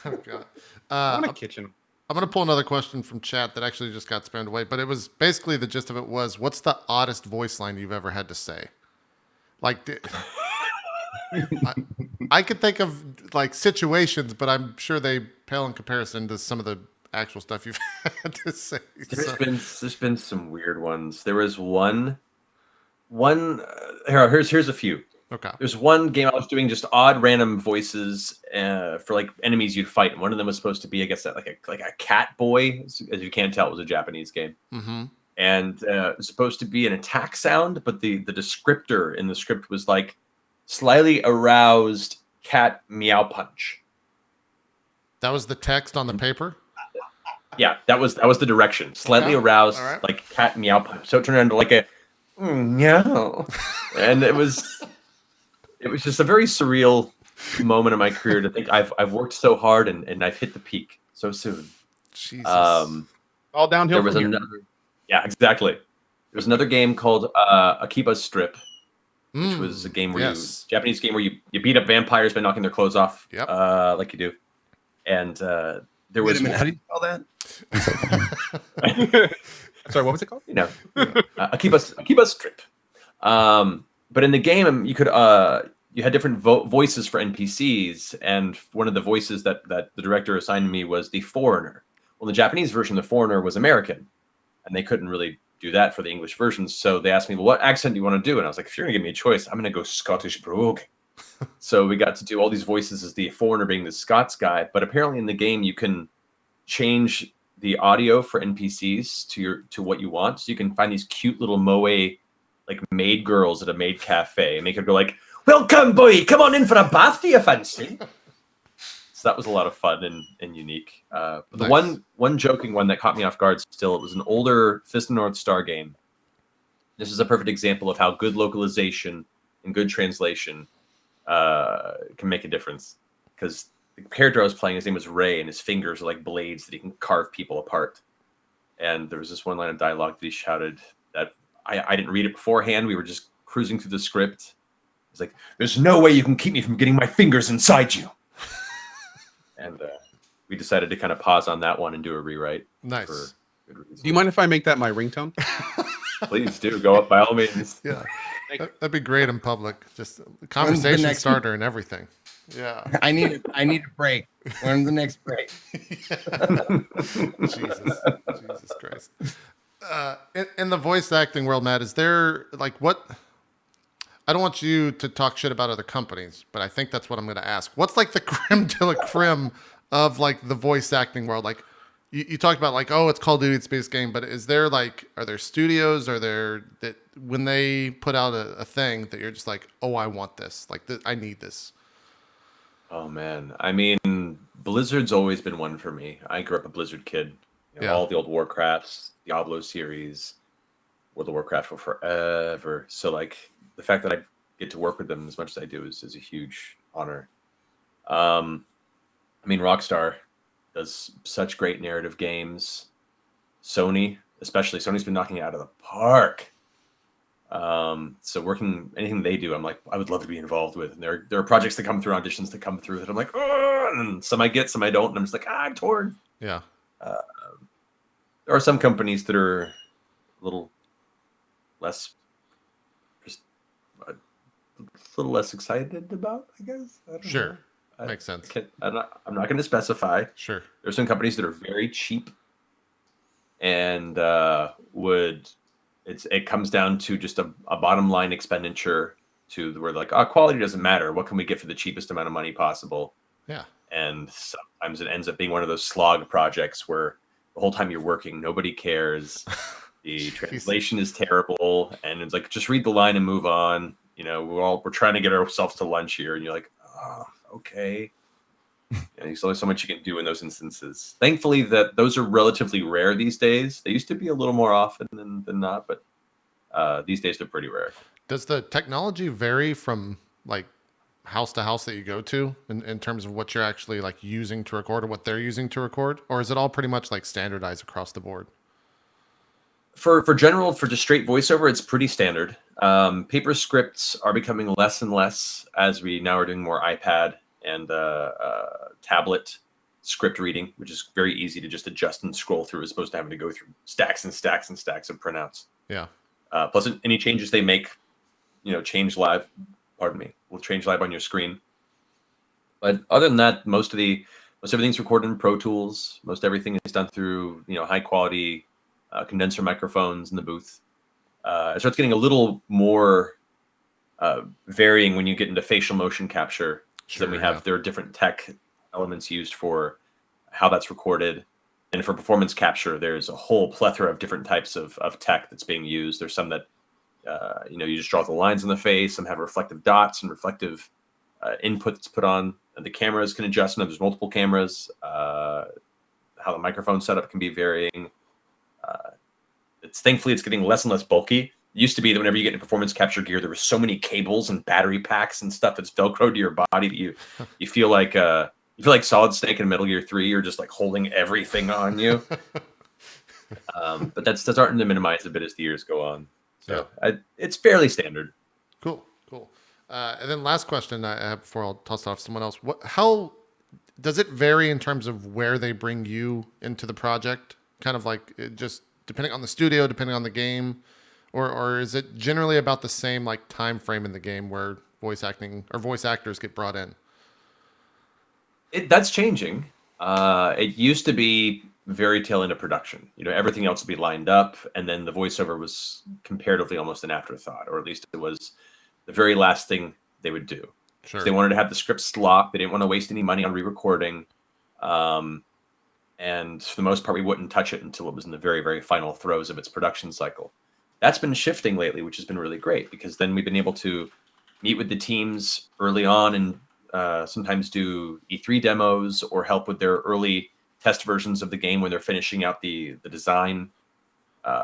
Oh, God. I want a kitchen. I'm going to pull another question from chat that actually just got spammed away, but it was basically the gist of it was, what's the oddest voice line you've ever had to say? Like, I could think of like situations, but I'm sure they pale in comparison to some of the actual stuff you've had to say. There's been some weird ones. There was one. Here's a few. Okay. There's one game I was doing just odd random voices for like enemies you'd fight, and one of them was supposed to be, I guess, like a cat boy. As you can't tell, it was a Japanese game. Mm-hmm. And it was supposed to be an attack sound, but the descriptor in the script was like slightly aroused cat meow punch. That was the text on the paper? Yeah, that was the direction. Slightly aroused, right. like cat meow punch. So it turned into like a meow. And it was just a very surreal moment in my career to think I've worked so hard and I've hit the peak so soon. Jesus. All downhill. There was another. Yeah, exactly. There was another game called Akiba Strip, which was a game where Japanese game where you beat up vampires by knocking their clothes off, like you do. And there was. Wait a minute, how do you spell that? Sorry, what was it called? Akiba Strip. But in the game, you could you had different voices for NPCs, and one of the voices that the director assigned me was the foreigner. Well, in the Japanese version, the foreigner was American, and they couldn't really do that for the English version. So they asked me, well, what accent do you want to do? And I was like, if you're going to give me a choice, I'm going to go Scottish brogue. So we got to do all these voices as the foreigner being the Scots guy. But apparently in the game, you can change the audio for NPCs to what you want. So you can find these cute little moe, like maid girls at a maid cafe, and make her go like, welcome, boy, come on in for a bath, do you fancy? So that was a lot of fun and unique. But the one joking one that caught me off guard still, it was an older Fist of North Star game. This is a perfect example of how good localization and good translation can make a difference. Because the character I was playing, his name was Ray, and his fingers are like blades that he can carve people apart. And there was this one line of dialogue that he shouted that I didn't read it beforehand. We were just cruising through the script. It's like, there's no way you can keep me from getting my fingers inside you. And we decided to kind of pause on that one and do a rewrite. Nice. For good reason. Do you mind if I make that my ringtone? Please do. Go up by all means. Yeah. That'd be great in public. Just a conversation starter and everything. Yeah. I need a break. When's the next break? Jesus Christ. In the voice acting world, Matt, is there like what? I don't want you to talk shit about other companies, but I think that's what I'm going to ask. What's like the creme de la creme of like the voice acting world? Like you talked about like, oh, it's Call of Duty, it's a space game, but is there like, are there studios, that when they put out a thing that you're just like, oh, I want this, like I need this? Oh man. I mean, Blizzard's always been one for me. I grew up a Blizzard kid. All the old Warcrafts, Diablo series, World of Warcraft for forever. So like the fact that get to work with them as much as I do is a huge honor. I mean, Rockstar does such great narrative games. Sony, especially, Sony's been knocking it out of the park. So working anything they do, I'm like, I would love to be involved with. And there are projects that come through, auditions that come through that I'm like, oh, and some I get, some I don't, and I'm just like, I'm torn. Yeah. There are some companies that are a little less, just a little less excited about, I guess. I don't Sure. know. Makes sense. I'm not going to specify. Sure. There's some companies that are very cheap and it comes down to just a bottom line expenditure to where like, quality doesn't matter. What can we get for the cheapest amount of money possible? Yeah. And sometimes it ends up being one of those slog projects where the whole time you're working, nobody cares. The translation is terrible. And it's like, just read the line and move on. You know, we're trying to get ourselves to lunch here. And you're like, oh, okay. There's only so much you can do in those instances. Thankfully, that those are relatively rare these days. They used to be a little more often than not, but these days they're pretty rare. Does the technology vary from like house to house that you go to in terms of what you're actually like using to record or what they're using to record? Or is it all pretty much like standardized across the board? For just straight voiceover, it's pretty standard. Paper scripts are becoming less and less as we now are doing more iPad and tablet script reading, which is very easy to just adjust and scroll through as opposed to having to go through stacks and stacks and stacks of printouts. Yeah. Plus, any changes they make, change live. Will change live on your screen. But other than that, most everything's recorded in Pro Tools. Most everything is done through high quality condenser microphones in the booth. It starts getting a little more varying when you get into facial motion capture. Sure, then there are different tech elements used for how that's recorded. And for performance capture, there's a whole plethora of different types of tech that's being used. There's some that, you just draw the lines in the face. Some have reflective dots and reflective input that's put on. And the cameras can adjust. And there's multiple cameras. How the microphone setup can be varying. Thankfully, it's getting less and less bulky. It used to be that whenever you get into performance capture gear, there were so many cables and battery packs and stuff that's Velcro to your body that you feel like Solid Snake in Metal Gear 3. You're just like holding everything on you. But that's starting to minimize a bit as the years go on. So it's fairly standard. Cool. And then last question I have before I'll toss it off to someone else. How does it vary in terms of where they bring you into the project? Kind of like just depending on the studio, depending on the game, or is it generally about the same like time frame in the game where voice acting or voice actors get brought in? That's changing. It used to be very tail end of production. Everything else would be lined up, and then the voiceover was comparatively almost an afterthought, or at least it was the very last thing they would do. Sure. They wanted to have the scripts locked. They didn't want to waste any money on re-recording. And for the most part, we wouldn't touch it until it was in the very, very final throes of its production cycle. That's been shifting lately, which has been really great because then we've been able to meet with the teams early on and sometimes do E3 demos or help with their early test versions of the game when they're finishing out the design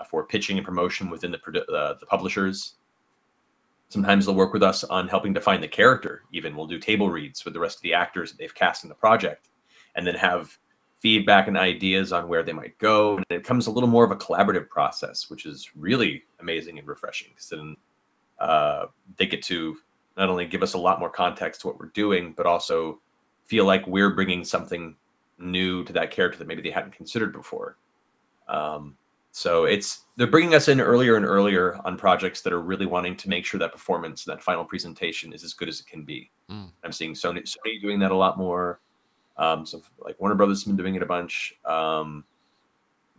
for pitching and promotion within the publishers. Sometimes they'll work with us on helping define the character. Even we'll do table reads with the rest of the actors that they've cast in the project, and then have feedback and ideas on where they might go. And it becomes a little more of a collaborative process, which is really amazing and refreshing. Because then they get to not only give us a lot more context to what we're doing, but also feel like we're bringing something new to that character that maybe they hadn't considered before. So they're bringing us in earlier and earlier on projects that are really wanting to make sure that performance and that final presentation is as good as it can be. I'm seeing Sony doing that a lot more. So like Warner Brothers has been doing it a bunch.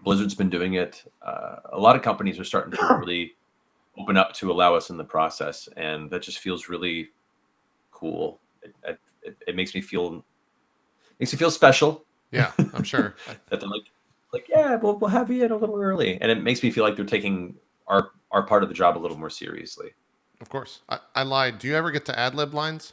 Blizzard's been doing it. A lot of companies are starting to really open up to allow us in the process, and that just feels really cool. It makes me feel special. Yeah, I'm sure. That they're like, yeah, we'll have you in a little early, and it makes me feel like they're taking our part of the job a little more seriously. Of course. I lied. Do you ever get to ad-lib lines?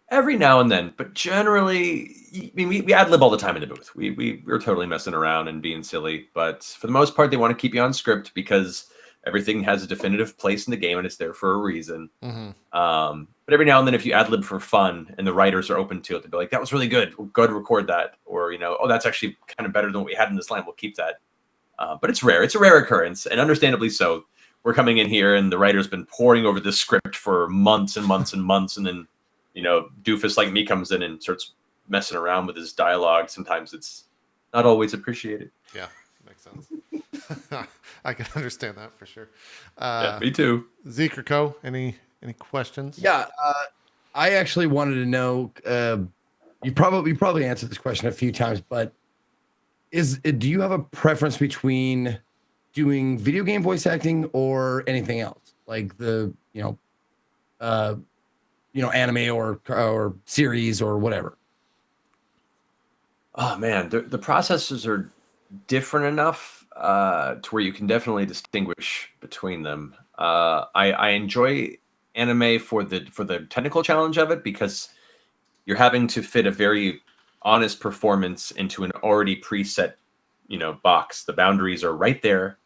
Every now and then, but generally, we ad-lib all the time in the booth. We're totally messing around and being silly, but for the most part, they want to keep you on script because Everything has a definitive place in the game, and it's there for a reason. Mhm. But every now and then, if you ad lib for fun and the writers are open to it, they'll be like, "That was really good. We'll go ahead and record that," or "Oh, that's actually kind of better than what we had in this line. We'll keep that." But it's rare. It's a rare occurrence, and understandably so. We're coming in here, and the writer's been poring over this script for months and months and months, and then doofus like me comes in and starts messing around with his dialogue. Sometimes it's not always appreciated. Yeah, makes sense. I can understand that for sure. Yeah, me too. Zeke or Co, any questions? Yeah, I actually wanted to know. You probably answered this question a few times, but do you have a preference between doing video game voice acting or anything else, like the anime or series or whatever? Oh man, the processes are different enough to where you can definitely distinguish between them. I enjoy anime for the technical challenge of it, because you're having to fit a very honest performance into an already preset box. The boundaries are right there,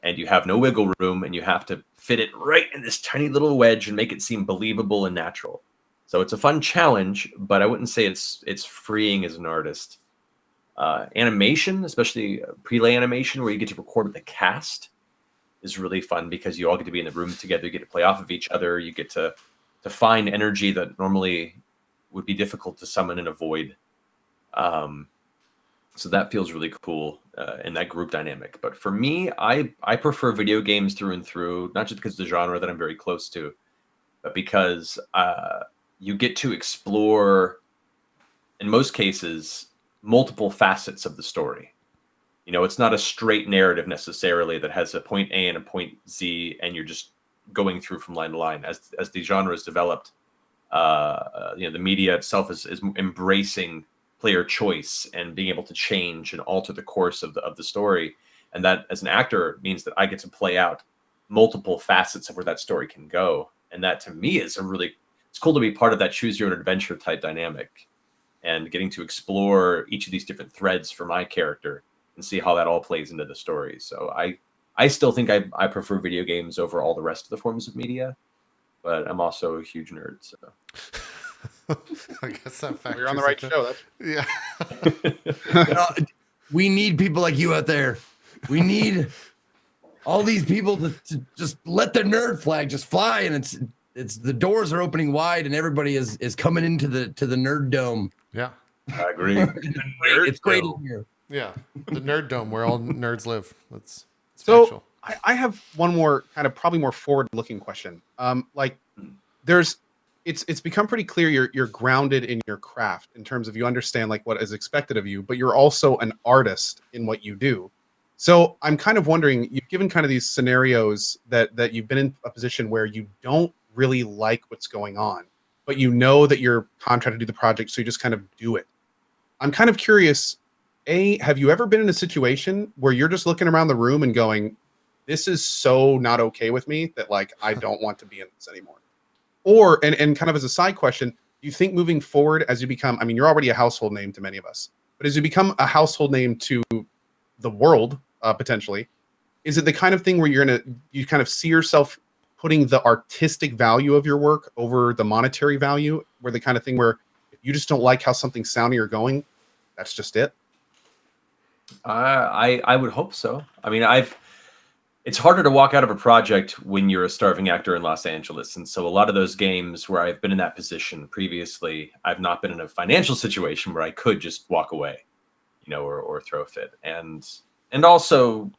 and you have no wiggle room, and you have to fit it right in this tiny little wedge and make it seem believable and natural. So it's a fun challenge, but I wouldn't say it's freeing as an artist. Animation, especially prelay animation, where you get to record with the cast, is really fun, because you all get to be in the room together. You get to play off of each other. You get to find energy that normally would be difficult to summon in a void. So that feels really cool in that group dynamic. But for me, I prefer video games through and through, not just because of the genre that I'm very close to, but because you get to explore, in most cases, multiple facets of the story. It's not a straight narrative necessarily that has a point A and a point Z, and you're just going through from line to line. As the genre is developed, the media itself is embracing player choice and being able to change and alter the course of the story. And that, as an actor, means that I get to play out multiple facets of where that story can go. And that, to me, is it's cool to be part of that choose your own adventure type dynamic, and getting to explore each of these different threads for my character and see how that all plays into the story. So I still think I prefer video games over all the rest of the forms of media, but I'm also a huge nerd. So I guess that factors. You're on the right show. Yeah. We need people like you out there. We need all these people to just let their nerd flag just fly, and it's the doors are opening wide, and everybody is coming into the nerd dome. Yeah. I agree. It's great in here. Yeah. The nerd dome where all nerds live. That's So factual. I have one more kind of probably more forward-looking question. It's become pretty clear you're grounded in your craft in terms of you understand like what is expected of you, but you're also an artist in what you do. So I'm kind of wondering, you've given kind of these scenarios that you've been in a position where you don't really like what's going on, but you know that you're contracted to do the project, so you just kind of do it. I'm kind of curious, have you ever been in a situation where you're just looking around the room and going, this is so not okay with me that like I don't want to be in this anymore? Or, and kind of as a side question, do you think moving forward as you become, I mean, you're already a household name to many of us, but as you become a household name to the world, potentially, is it the kind of thing where you kind of see yourself putting the artistic value of your work over the monetary value, where the kind of thing where if you just don't like how something's sounding or going, that's just it? I would hope so. I mean, it's harder to walk out of a project when you're a starving actor in Los Angeles. And so a lot of those games where I've been in that position previously, I've not been in a financial situation where I could just walk away, or throw a fit. And also,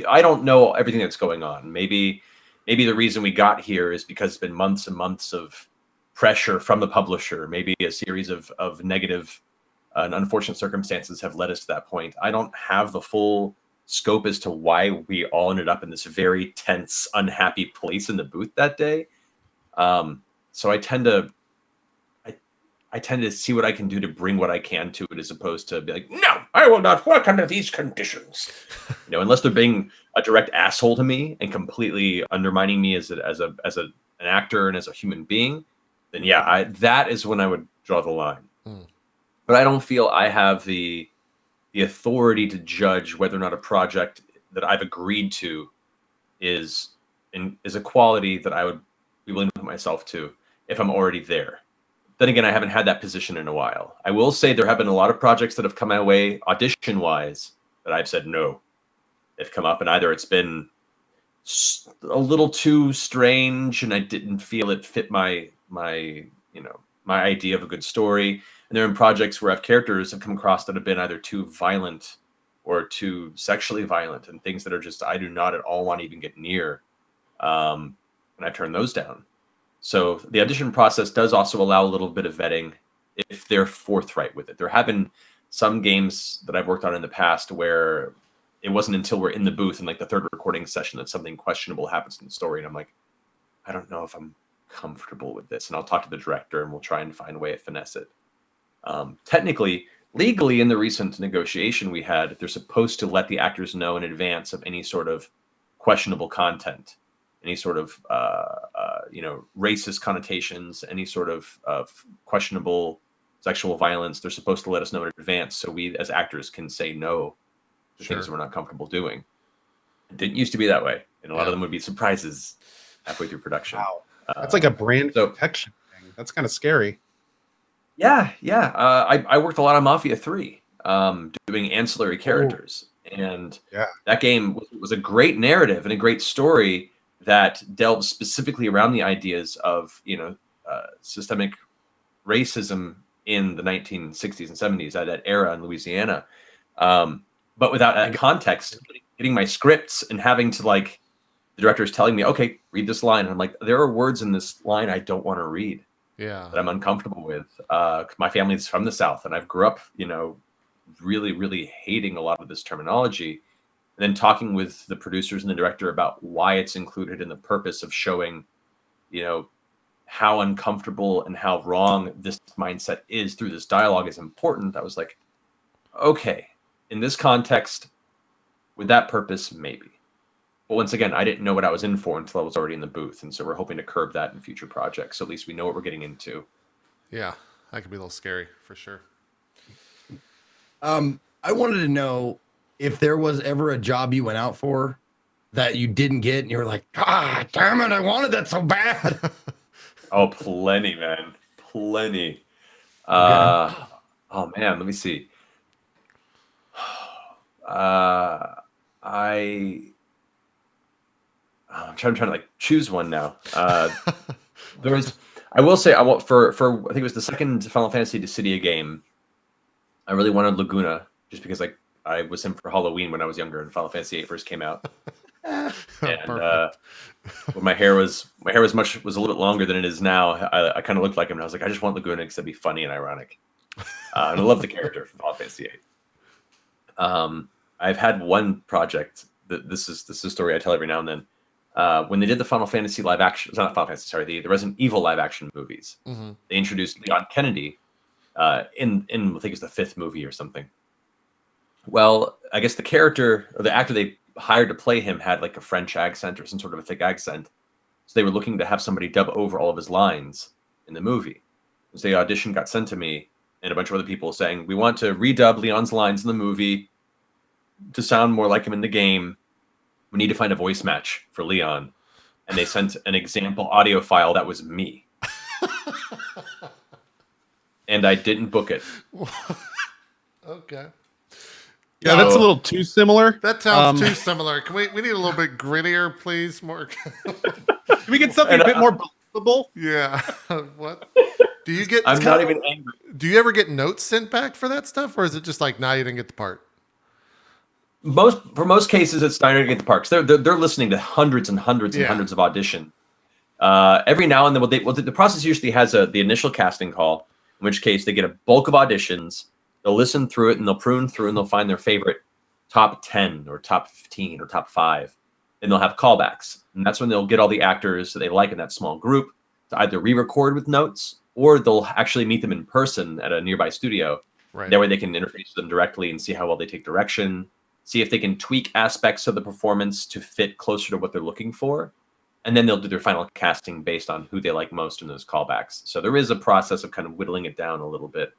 I don't know everything that's going on. Maybe the reason we got here is because it's been months and months of pressure from the publisher. Maybe a series of negative and unfortunate circumstances have led us to that point. I don't have the full scope as to why we all ended up in this very tense, unhappy place in the booth that day. So I tend to see what I can do to bring what I can to it, as opposed to be like, no, I will not work under these conditions. Unless they're being a direct asshole to me and completely undermining me as an actor and as a human being, then yeah, that is when I would draw the line. But I don't feel I have the authority to judge whether or not a project that I've agreed to is a quality that I would be willing to put myself to if I'm already there. Then again, I haven't had that position in a while. I will say there have been a lot of projects that have come my way audition-wise that I've said no. They've come up, and either it's been a little too strange, and I didn't feel it fit my idea of a good story. And there are projects where characters have come across that have been either too violent or too sexually violent, and things that are just I do not at all want to even get near. And I turn those down. So the audition process does also allow a little bit of vetting if they're forthright with it. There have been some games that I've worked on in the past where it wasn't until we're in the booth in like the third recording session that something questionable happens in the story. And I'm like, I don't know if I'm comfortable with this. And I'll talk to the director and we'll try and find a way to finesse it. Technically, legally, in the recent negotiation we had, they're supposed to let the actors know in advance of any sort of questionable content, any sort of racist connotations, any sort of questionable sexual violence. They're supposed to let us know in advance so we as actors can say no to things that we're not comfortable doing. It didn't used to be that way, and a lot of them would be surprises halfway through production. Wow, that's like a brand protection thing. That's kind of scary. Yeah. I worked a lot on Mafia 3, doing ancillary characters, and that game was a great narrative and a great story that delved specifically around the ideas of systemic racism in the 1960s and 70s, that era in Louisiana. But without that context, getting my scripts and having to the director's telling me, okay, read this line. And I'm like, there are words in this line I don't want to read. Yeah. That I'm uncomfortable with. My family's from the South, and I've grew up, really, really hating a lot of this terminology. And then talking with the producers and the director about why it's included in the purpose of showing, how uncomfortable and how wrong this mindset is through this dialogue is important. I was like, okay, in this context, with that purpose, maybe. But once again, I didn't know what I was in for until I was already in the booth. And so we're hoping to curb that in future projects. So at least we know what we're getting into. Yeah, that could be a little scary for sure. I wanted to know if there was ever a job you went out for that you didn't get and you were like, ah, damn it, I wanted that so bad. Oh, plenty, man. Plenty. Okay. Oh, man, let me see. I'm trying to choose one now. I will say, for I think it was the second Final Fantasy Dissidia game, I really wanted Laguna just because I was in for Halloween when I was younger and Final Fantasy VIII first came out. And when my hair was a little bit longer than it is now, I kind of looked like him, and I was like, I just want Laguna because that'd be funny and ironic. And I love the character from Final Fantasy VIII. I've had one project that this is a story I tell every now and then. When they did the Final Fantasy live action, it's not Final Fantasy, sorry, the Resident Evil live action movies, they introduced Leon Kennedy in I think it's the 5th movie or something. Well, I guess the character or the actor they hired to play him had a French accent or some sort of a thick accent. So they were looking to have somebody dub over all of his lines in the movie. So the audition got sent to me and a bunch of other people saying, we want to redub Leon's lines in the movie to sound more like him in the game. We need to find a voice match for Leon. And they sent an example audio file that was me. And I didn't book it. Okay. Yeah, that's a little too similar. That sounds too similar. Can we need a little bit grittier, please? More. Can we get something a bit more believable? Yeah. What? Do you get? I'm not even angry. Do you ever get notes sent back for that stuff, or is it just like, nah, you didn't get the part? For most cases, it's not to get the parks. They're listening to hundreds and hundreds and hundreds of audition. Every now and then, the process usually has the initial casting call, in which case they get a bulk of auditions. They'll listen through it and they'll prune through and they'll find their favorite top 10 or top 15 or top 5. And they'll have callbacks. And that's when they'll get all the actors that they like in that small group to either re-record with notes or they'll actually meet them in person at a nearby studio. Right. That way they can interface with them directly and see how well they take direction, see if they can tweak aspects of the performance to fit closer to what they're looking for. And then they'll do their final casting based on who they like most in those callbacks. So there is a process of kind of whittling it down a little bit.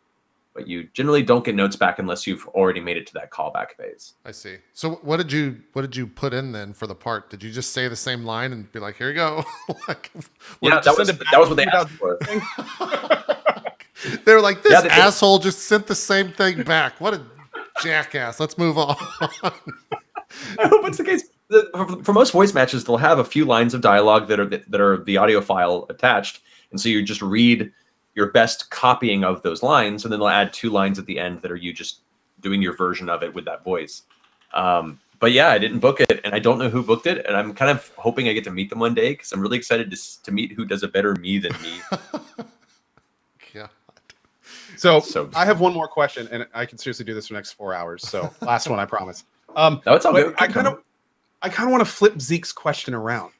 but you generally don't get notes back unless you've already made it to that callback phase. I see. So what did you put in then for the part? Did you just say the same line and be like, here you go? Like, Yeah, that was what they asked for. they were like, this Yeah, asshole just sent the same thing back. What a jackass. Let's move on. I hope it's the case. For most voice matches, they'll have a few lines of dialogue that are the audio file attached, and so you just read your best copying of those lines, and then they'll add 2 lines at the end that are you just doing your version of it with that voice. But yeah, I didn't book it, and I don't know who booked it, and I'm kind of hoping I get to meet them one day because I'm really excited to meet who does a better me than me. Yeah. So I have one more question, and I can seriously do this for the next 4 hours. So last one, I promise. No, it's all good. I kind of want to flip Zeke's question around.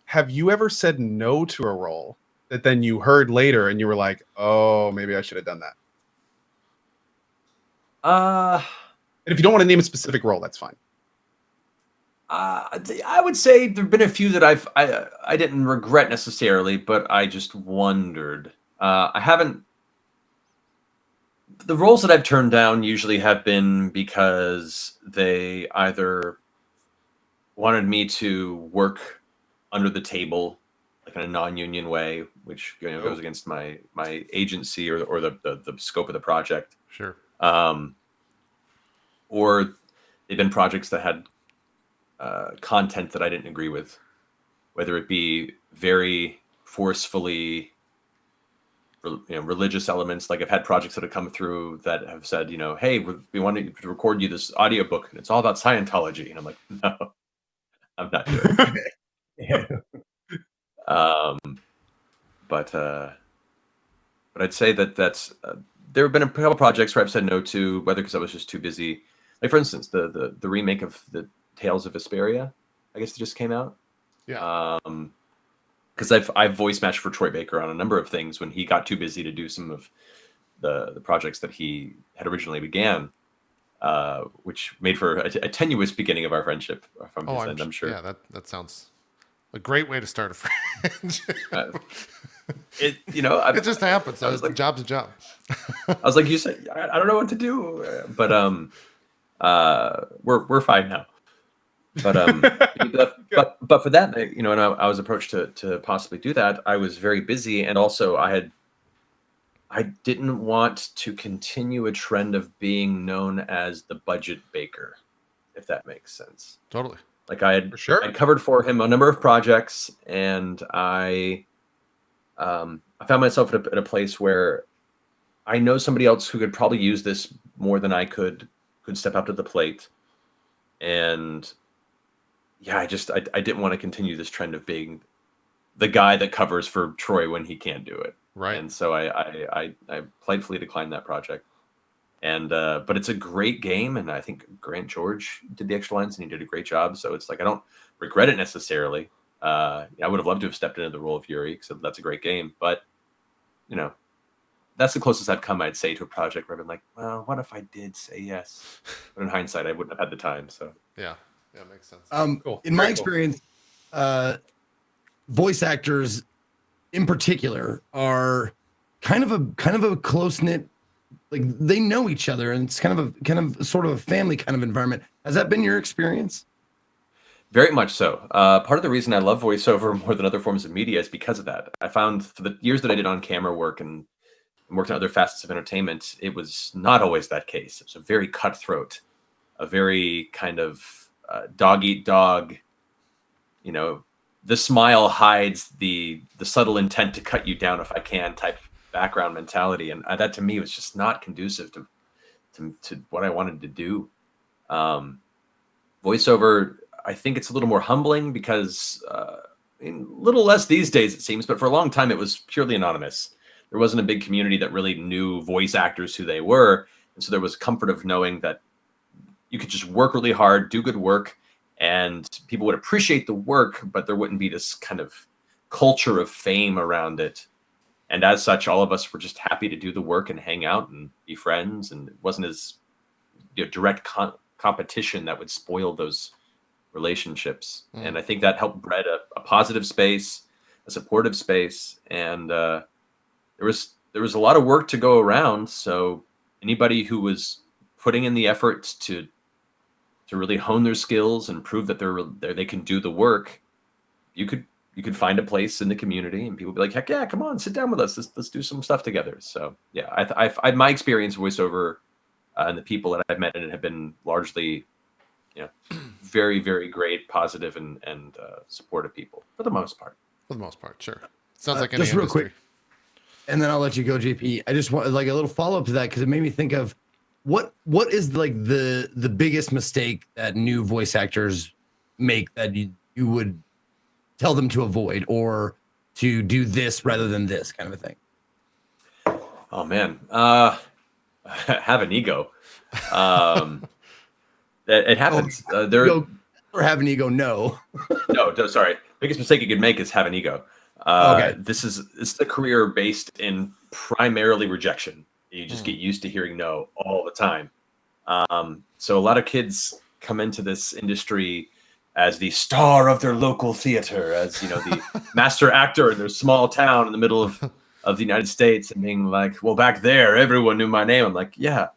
Have you ever said no to a role that then you heard later and you were like, oh, maybe I should have done that? And if you don't want to name a specific role, that's fine. I would say there've been a few that I didn't regret necessarily, but I just wondered. I haven't. The roles that I've turned down usually have been because they either wanted me to work under the table, like in a non-union way, which goes against my agency or the scope of the project. Sure. Or they've been projects that had content that I didn't agree with, whether it be very forcefully religious elements. Like I've had projects that have come through that have said, hey, we want to record you this audiobook and it's all about Scientology. And I'm like, no, I'm not doing it. But I'd say that's there have been a couple projects where I've said no to, whether because I was just too busy. Like for instance, the remake of the Tales of Vesperia, I guess it just came out. Yeah. Because I've voice matched for Troy Baker on a number of things when he got too busy to do some of the projects that he had originally began, which made for a tenuous beginning of our friendship from his end, I'm sure. Yeah, that sounds a great way to start a friendship. It just happens. The job's a job. I was like, you said, I don't know what to do, but we're fine now. But but for that, and I was approached to possibly do that. I was very busy, and also I didn't want to continue a trend of being known as the budget baker, if that makes sense. Totally. Like I sure. I covered for him a number of projects, and I found myself at a place where I know somebody else who could probably use this more than I could step up to the plate, and yeah, I didn't want to continue this trend of being the guy that covers for Troy when he can't do it. Right. And so I politely declined that project. And but it's a great game, and I think Grant George did the extra lines and he did a great job. So it's like I don't regret it necessarily. I would have loved to have stepped into the role of Yuri, so that's a great game. But that's the closest I've come, I'd say, to a project where I've been like, well, what if I did say yes? But in hindsight, I wouldn't have had the time. So yeah, makes sense. Cool. In my experience, voice actors in particular are kind of a close-knit, like they know each other, and it's kind of sort of a family kind of environment. Has that been your experience? Very much so. Part of the reason I love voiceover more than other forms of media is because of that. I found for the years that I did on-camera work and worked in other facets of entertainment, it was not always that case. It was a very cutthroat, a very kind of dog eat dog. The smile hides the subtle intent to cut you down if I can type background mentality, and that to me was just not conducive to what I wanted to do. Voiceover, I think it's a little more humbling because a little less these days it seems, but for a long time it was purely anonymous. There wasn't a big community that really knew voice actors who they were, and so there was comfort of knowing that you could just work really hard, do good work, and people would appreciate the work, but there wouldn't be this kind of culture of fame around it. And as such, all of us were just happy to do the work and hang out and be friends, and it wasn't as direct competition that would spoil those relationships. And I think that helped bred a positive space, a supportive space, and there was there was a lot of work to go around. So anybody who was putting in the effort to really hone their skills and prove that they can do the work, you could find a place in the community, and people would be like, heck yeah, come on, sit down with us. Let's do some stuff together. So yeah, I my experience voiceover and the people that I've met in it have been largely, very, very great, positive, and supportive people for the most part. For the most part, sure. Sounds like any just real industry. quick, and then I'll let you go, JP. I just want like a little follow up to that, because it made me think of what is like the biggest mistake that new voice actors make that you would tell them to avoid, or to do this rather than this kind of a thing. Oh man, have an ego. It happens. Or have an ego? No. No, sorry. Biggest mistake you could make is have an ego. Okay. This is a career based in primarily rejection. You just get used to hearing no all the time. So a lot of kids come into this industry as the star of their local theater, as the master actor in their small town in the middle of the United States, and being like, well, back there, everyone knew my name. I'm like, yeah,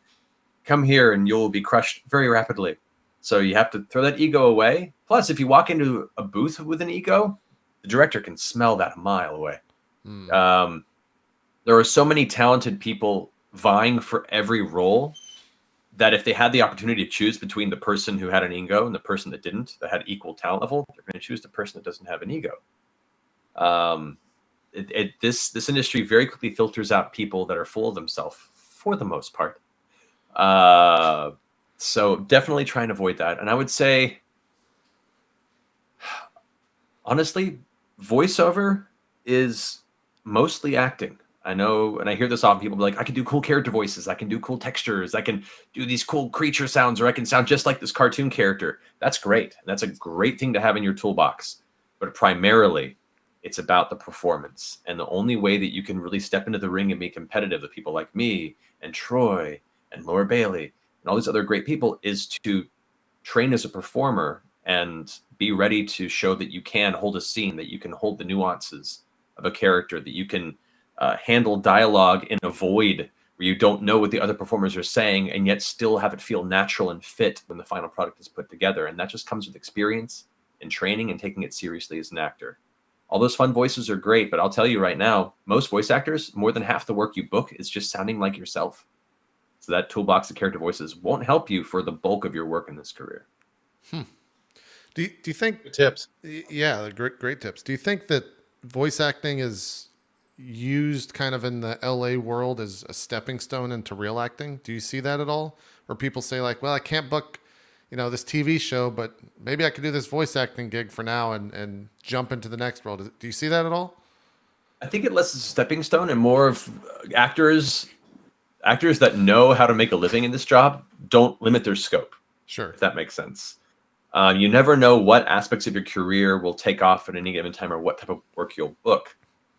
come here and you'll be crushed very rapidly. So you have to throw that ego away. Plus, if you walk into a booth with an ego, the director can smell that a mile away. There are so many talented people vying for every role that if they had the opportunity to choose between the person who had an ego and the person that didn't, that had equal talent level, they're going to choose the person that doesn't have an ego. This industry very quickly filters out people that are full of themselves for the most part. So definitely try and avoid that. And I would say, honestly, voiceover is mostly acting. I know, and I hear this often. People be like, I can do cool character voices. I can do cool textures. I can do these cool creature sounds, or I can sound just like this cartoon character. That's great. That's a great thing to have in your toolbox. But primarily, it's about the performance. And the only way that you can really step into the ring and be competitive with people like me and Troy and Laura Bailey and all these other great people is to train as a performer and be ready to show that you can hold a scene, that you can hold the nuances of a character, that you can handle dialogue in a void where you don't know what the other performers are saying, and yet still have it feel natural and fit when the final product is put together. And that just comes with experience and training and taking it seriously as an actor. All those fun voices are great, but I'll tell you right now, most voice actors, more than half the work you book is just sounding like yourself. So that toolbox of character voices won't help you for the bulk of your work in this career. Do you think Good tips? Yeah, great tips. Do you think that voice acting is used kind of in the LA world as a stepping stone into real acting? Do you see that at all? Where people say like, well, I can't book, this TV show, but maybe I could do this voice acting gig for now and jump into the next world. Do you see that at all? I think it less as a stepping stone and more of actors that know how to make a living in this job don't limit their scope. Sure. If that makes sense. You never know what aspects of your career will take off at any given time or what type of work you'll book.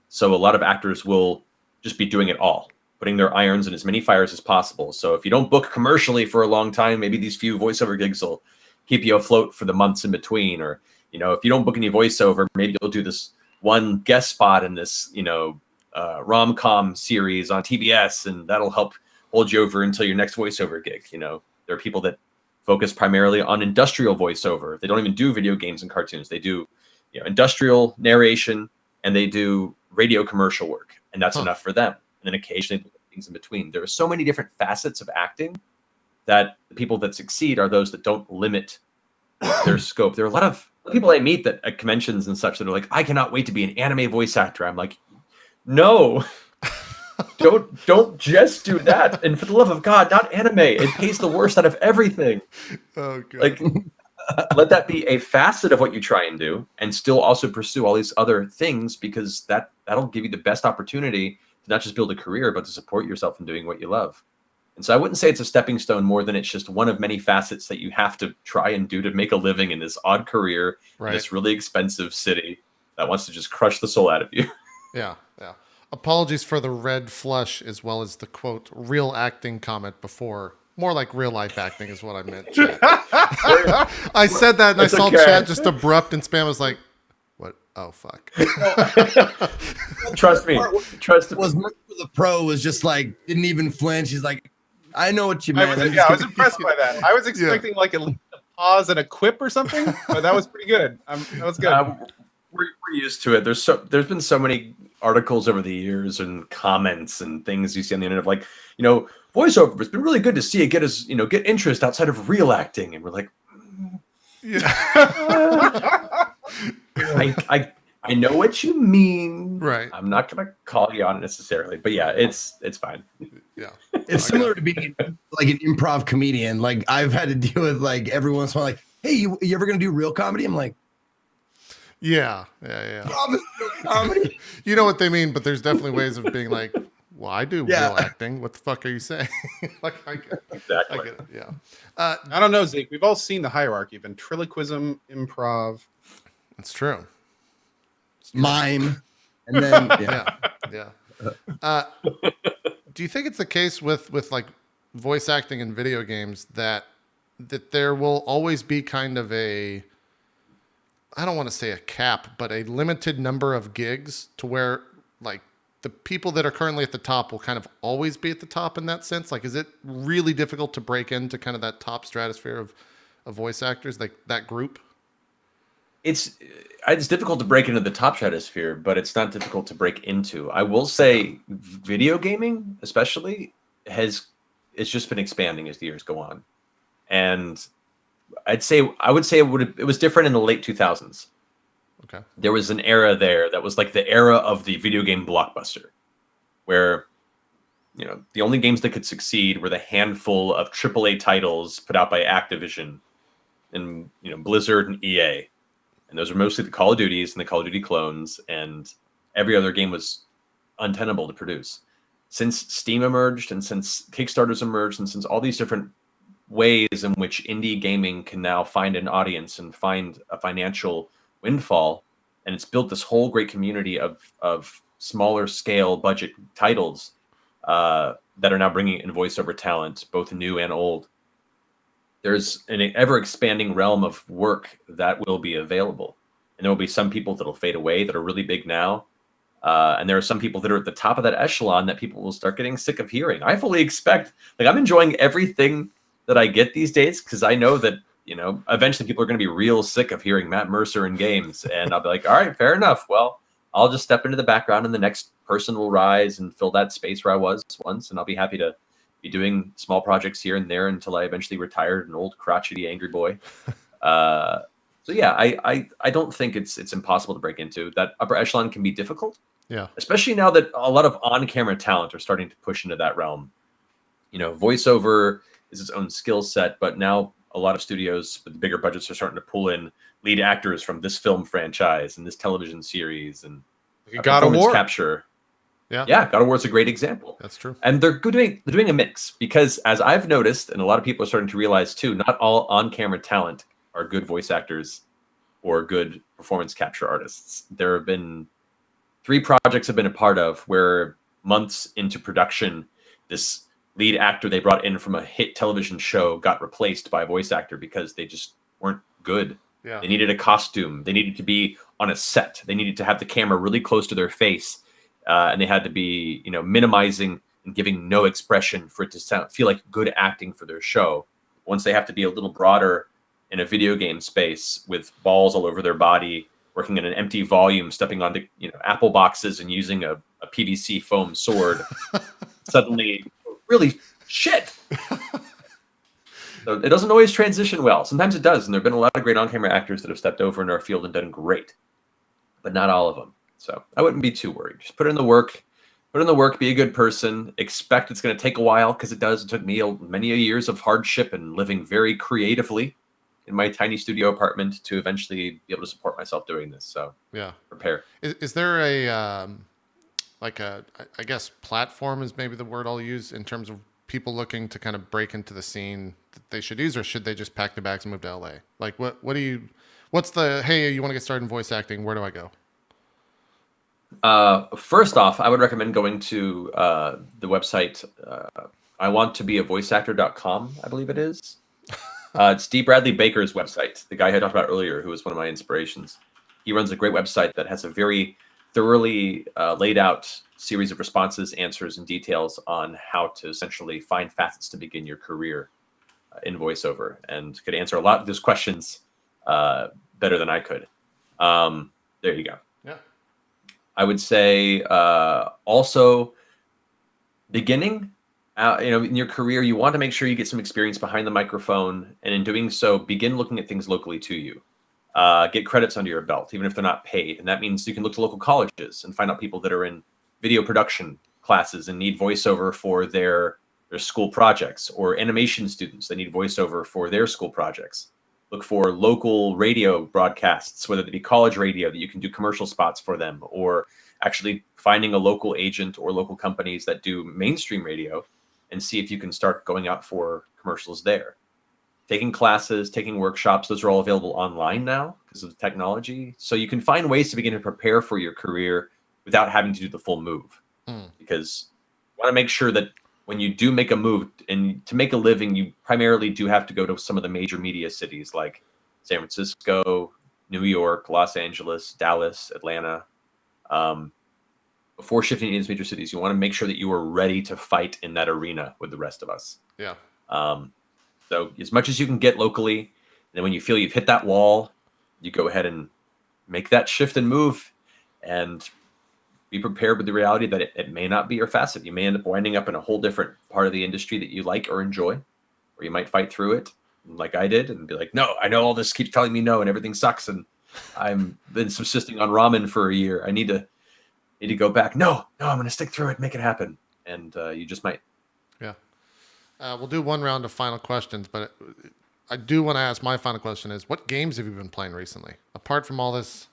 So a lot of actors will just be doing it all, putting their irons in as many fires as possible. So if you don't book commercially for a long time, maybe these few voiceover gigs will keep you afloat for the months in between. Or, if you don't book any voiceover, maybe you'll do this one guest spot in this, rom-com series on TBS, and that'll help hold you over until your next voiceover gig. There are people that focus primarily on industrial voiceover. They don't even do video games and cartoons. They do, industrial narration, and they do radio commercial work, and that's enough for them. And then occasionally things in between. There are so many different facets of acting that the people that succeed are those that don't limit their scope. There are a lot of people I meet that at conventions and such that are like, I cannot wait to be an anime voice actor. I'm like, no, don't just do that. And for the love of God, not anime. It pays the worst out of everything. Oh, God. Like, let that be a facet of what you try and do, and still also pursue all these other things, because that'll give you the best opportunity to not just build a career, but to support yourself in doing what you love. And so I wouldn't say it's a stepping stone more than it's just one of many facets that you have to try and do to make a living in this odd career, in this really expensive city that wants to just crush the soul out of you. Yeah. Apologies for the red flush as well as the quote real acting comment before. More like real life acting is what I meant. Chat. I said that and I saw chat just abrupt and spam. I was like, what? Oh fuck. Trust me. Trust me. Was Mercer the pro was just like didn't even flinch. He's like, I know what you I meant. was, I'm yeah, I just was impressed by that. I was expecting like a pause and a quip or something, but that was pretty good. That was good. We're used to it. There's been so many articles over the years and comments and things you see on the internet of like, voiceover. It's been really good to see it get us, get interest outside of real acting, and we're like, Yeah. I know what you mean. Right. I'm not gonna call you on it necessarily, but yeah, it's fine. Yeah. It's similar to being like an improv comedian. Like I've had to deal with like every once in a while, like, hey, you ever gonna do real comedy? I'm like, Yeah. comedy. You know what they mean, but there's definitely ways of being like, well, I do real acting. What the fuck are you saying? Like, I get it. Exactly. I get it. Yeah. I don't know, Zeke. We've all seen the hierarchy: ventriloquism, improv. It's true. Mime, and then Yeah. Do you think it's the case with like voice acting in video games that there will always be kind of a, I don't want to say a cap, but a limited number of gigs to where like the people that are currently at the top will kind of always be at the top in that sense? Like, is it really difficult to break into kind of that top stratosphere of voice actors, like that group? It's difficult to break into the top stratosphere, but it's not difficult to break into. I will say, video gaming, especially, it's just been expanding as the years go on, and I would say it was different in the late 2000s. Okay. There was an era there that was like the era of the video game blockbuster, where the only games that could succeed were the handful of AAA titles put out by Activision and Blizzard and EA. And those were mostly the Call of Duties and the Call of Duty clones, and every other game was untenable to produce. Since Steam emerged, and since Kickstarters emerged, and since all these different ways in which indie gaming can now find an audience and find a financial windfall, and it's built this whole great community of smaller scale budget titles that are now bringing in voiceover talent, both new and old. There's an ever expanding realm of work that will be available. And there will be some people that'll fade away that are really big now. And there are some people that are at the top of that echelon that people will start getting sick of hearing. I fully expect, I'm enjoying everything that I get these days, because I know that, eventually people are going to be real sick of hearing Matt Mercer in games. And I'll be like, all right, fair enough. Well, I'll just step into the background and the next person will rise and fill that space where I was once. And I'll be happy to be doing small projects here and there until I eventually retired, an old crotchety angry boy. So yeah, I don't think it's impossible to break into. That upper echelon can be difficult. Yeah. Especially now that a lot of on-camera talent are starting to push into that realm. Voiceover is its own skill set, but now a lot of studios with the bigger budgets are starting to pull in lead actors from this film franchise and this television series and God of War capture. Yeah. God of War is a great example. That's true. And they're doing a mix, because as I've noticed, and a lot of people are starting to realize too, not all on-camera talent are good voice actors or good performance capture artists. There have been 3 projects I've been a part of where months into production, this lead actor they brought in from a hit television show got replaced by a voice actor because they just weren't good. Yeah. They needed a costume. They needed to be on a set. They needed to have the camera really close to their face. And they had to be, minimizing and giving no expression for it to feel like good acting for their show. Once they have to be a little broader in a video game space with balls all over their body, working in an empty volume, stepping onto apple boxes and using a PVC foam sword, suddenly really shit. So it doesn't always transition well. Sometimes it does, and there have been a lot of great on-camera actors that have stepped over in our field and done great, but not all of them. So I wouldn't be too worried. Just put in the work, be a good person, expect it's going to take a while, because it does. It took me many years of hardship and living very creatively in my tiny studio apartment to eventually be able to support myself doing this. So yeah, prepare. Is there a, I guess platform is maybe the word I'll use in terms of people looking to kind of break into the scene that they should use, or should they just pack their bags and move to LA? Like what's the, hey, you want to get started in voice acting, where do I go? First off, I would recommend going to the website iwanttobeavoiceactor.com, I believe it is. It's D. Bradley Baker's website, the guy I talked about earlier, who was one of my inspirations. He runs a great website that has a very thoroughly laid out series of responses, answers, and details on how to essentially find facets to begin your career in voiceover, and could answer a lot of those questions better than I could. There you go. Yeah. I would say also beginning, in your career, you want to make sure you get some experience behind the microphone, and in doing so, begin looking at things locally to you. Get credits under your belt, even if they're not paid, and that means you can look to local colleges and find out people that are in video production classes and need voiceover for their school projects, or animation students that need voiceover for their school projects. Look for local radio broadcasts, whether they be college radio that you can do commercial spots for them, or actually finding a local agent or local companies that do mainstream radio and see if you can start going out for commercials there. Taking classes, taking workshops, those are all available online now because of the technology. So you can find ways to begin to prepare for your career without having to do the full move. Because you want to make sure that when you do make a move, and to make a living, you primarily do have to go to some of the major media cities like San Francisco, New York, Los Angeles, Dallas, Atlanta. Before shifting into these major cities, you want to make sure that you are ready to fight in that arena with the rest of us. Yeah. So as much as you can get locally, and then when you feel you've hit that wall, you go ahead and make that shift and move, and be prepared with the reality that it may not be your facet. You may end up winding up in a whole different part of the industry that you like or enjoy, or you might fight through it like I did and be like, no, I know all this keeps telling me no and everything sucks, and I've been subsisting on ramen for a year. I need to go back. No, I'm going to stick through it, make it happen. And you just might. Yeah. We'll do one round of final questions, but I do want to ask, my final question is, what games have you been playing recently? Apart from all this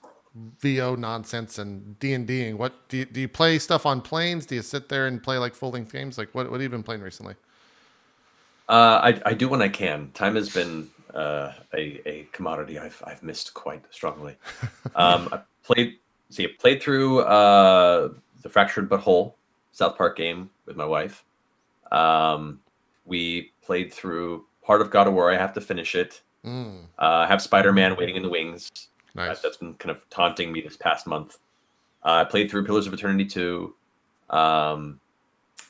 VO nonsense and D&Ding, what do you play stuff on planes? Do you sit there and play like full-length games? Like what have you been playing recently? I do when I can. Time has been a commodity I've missed quite strongly. I played through the Fractured But Whole South Park game with my wife. We played through part of God of War. I have to finish it. I have Spider-Man Waiting in the Wings. Nice. That's been kind of taunting me this past month. I played through Pillars of Eternity 2.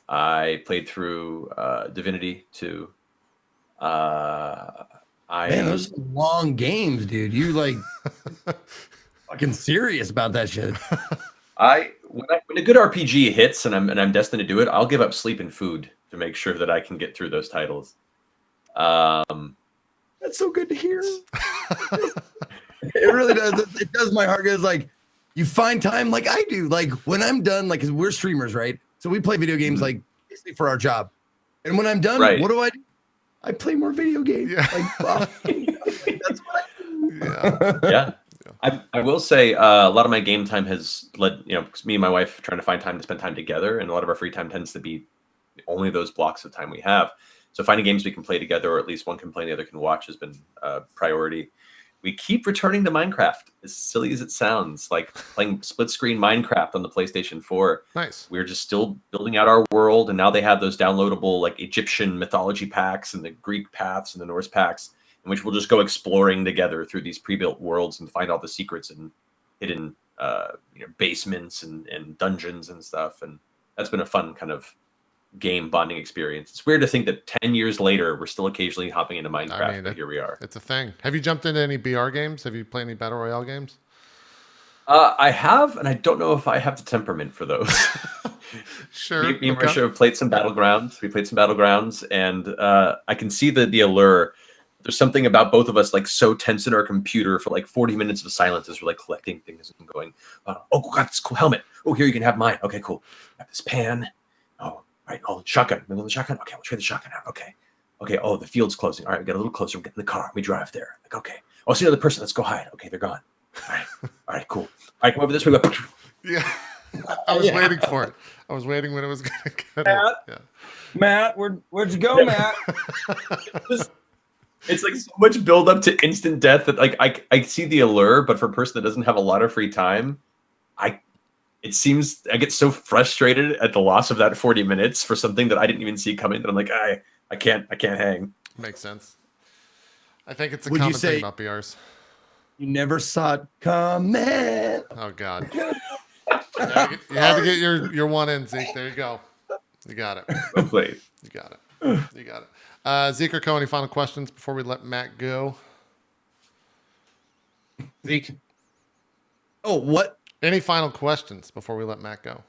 I played through Divinity 2. Man, those are long games, dude. You like fucking serious about that shit. When a good RPG hits and I'm destined to do it, I'll give up sleep and food to make sure that I can get through those titles. That's so good to hear. It really does. It does my heart good. It's like you find time like I do. Like when I'm done, like 'cause we're streamers, right? So we play video games like basically for our job. And when I'm done, what do? I play more video games. Yeah. That's what I do. Yeah. I will say a lot of my game time has led, because me and my wife trying to find time to spend time together, and a lot of our free time tends to be only those blocks of time we have. So finding games we can play together, or at least one can play and the other can watch, has been a priority. We keep returning to Minecraft, as silly as it sounds, like playing split screen Minecraft on the PlayStation 4. Nice. We're just still building out our world, and now they have those downloadable like Egyptian mythology packs and the Greek paths and the Norse packs, in which we'll just go exploring together through these pre-built worlds and find all the secrets and hidden basements and dungeons and stuff. And that's been a fun kind of game bonding experience. It's weird to think that 10 years later we're still occasionally hopping into Minecraft, but here we are. It's a thing. Have you jumped into any BR games? Have you played any battle royale games? I have, and I don't know if I have the temperament for those. Sure. Me and Mercer have played some Battlegrounds. We played some Battlegrounds, and I can see the allure. There's something about both of us like so tense in our computer for like 40 minutes of silence as we're like collecting things and going, oh, got this cool helmet. Oh, here you can have mine. Okay, cool. Got this pan. Oh, right. Oh, shotgun. Remember the shotgun? Okay, we'll trade the shotgun out. Okay. Oh, the field's closing. All right, we get a little closer. We get in the car. We drive there. Like, okay. Oh, I see another person. Let's go hide. Okay, they're gone. All right, cool. All right, come over this way. We go. Yeah. I was waiting for it. I was waiting when it was going to get Matt, it. Yeah. Matt, where'd you go, Matt? It's like so much build up to instant death that like I see the allure, but for a person that doesn't have a lot of free time, it seems I get so frustrated at the loss of that 40 minutes for something that I didn't even see coming that I'm like, I can't hang. Makes sense. I think it's a Would you common say- thing about BRs. You never saw it coming. Oh God. You had to get your one in, Zeke. There you go. You got it. Well played. You got it. You got it. Zeke or Co, any final questions before we let Matt go? Zeke. Oh, what? Any final questions before we let Matt go?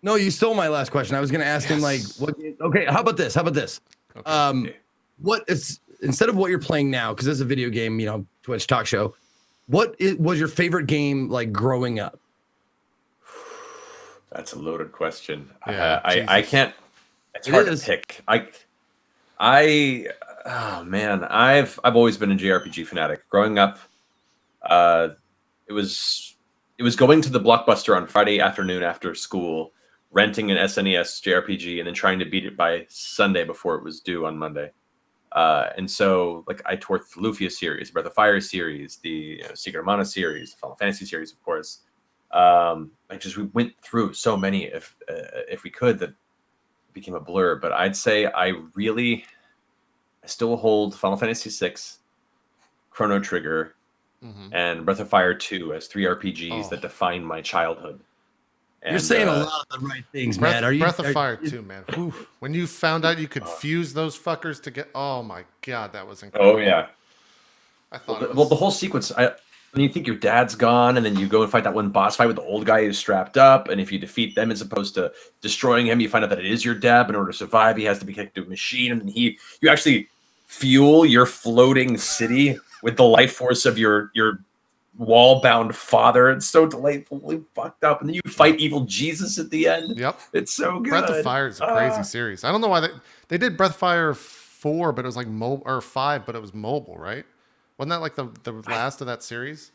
No, you stole my last question. I was going to ask him like, what? Okay, how about this? Okay. What is instead of what you're playing now? Because it's a video game, Twitch talk show. Was your favorite game like growing up? That's a loaded question. Yeah, I can't. It's It hard is. to pick. Oh man, I've always been a JRPG fanatic. Growing up, it was going to the Blockbuster on Friday afternoon after school, renting an SNES JRPG, and then trying to beat it by Sunday before it was due on Monday. And so, like, I tore the Lufia series, Breath of Fire series, the Secret of Mana series, the Final Fantasy series, of course. We went through so many if we could that it became a blur. But I'd say I still hold Final Fantasy VI, Chrono Trigger, and Breath of Fire 2 as 3 RPGs that define my childhood. You're saying a lot of the right things, man. Breath of Fire 2, man. Whew. When you found out you could fuse those fuckers to get, oh my God, that was incredible. Oh yeah. I thought The whole sequence. When you think your dad's gone, and then you go and fight that one boss fight with the old guy who's strapped up, and if you defeat them as opposed to destroying him, you find out that it is your dad. But in order to survive, he has to be connected to a machine, and then you actually fuel your floating city with the life force of your wall-bound father. It's so delightfully fucked up, and then you fight evil Jesus at the end. Yep. It's so good. Breath of Fire is a crazy series. I don't know why they did Breath of Fire 4, but it was like mobile, or 5, but it was mobile, right? Wasn't that like the last of that series?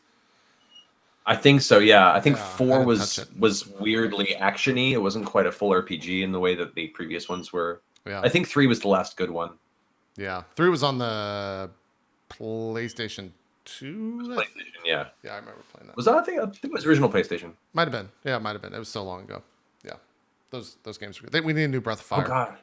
I think so. Yeah, I think Yeah, I 4 didn't was weirdly actiony. It wasn't quite a full RPG in the way that the previous ones were. Yeah. I think 3 was the last good one. Yeah. 3 was on the PlayStation 2. PlayStation, yeah. Yeah, I remember playing that. Was that? I think it was original PlayStation. Might have been. Yeah, it might have been. It was so long ago. Yeah. Those games were good. We need a new Breath of Fire. Oh God.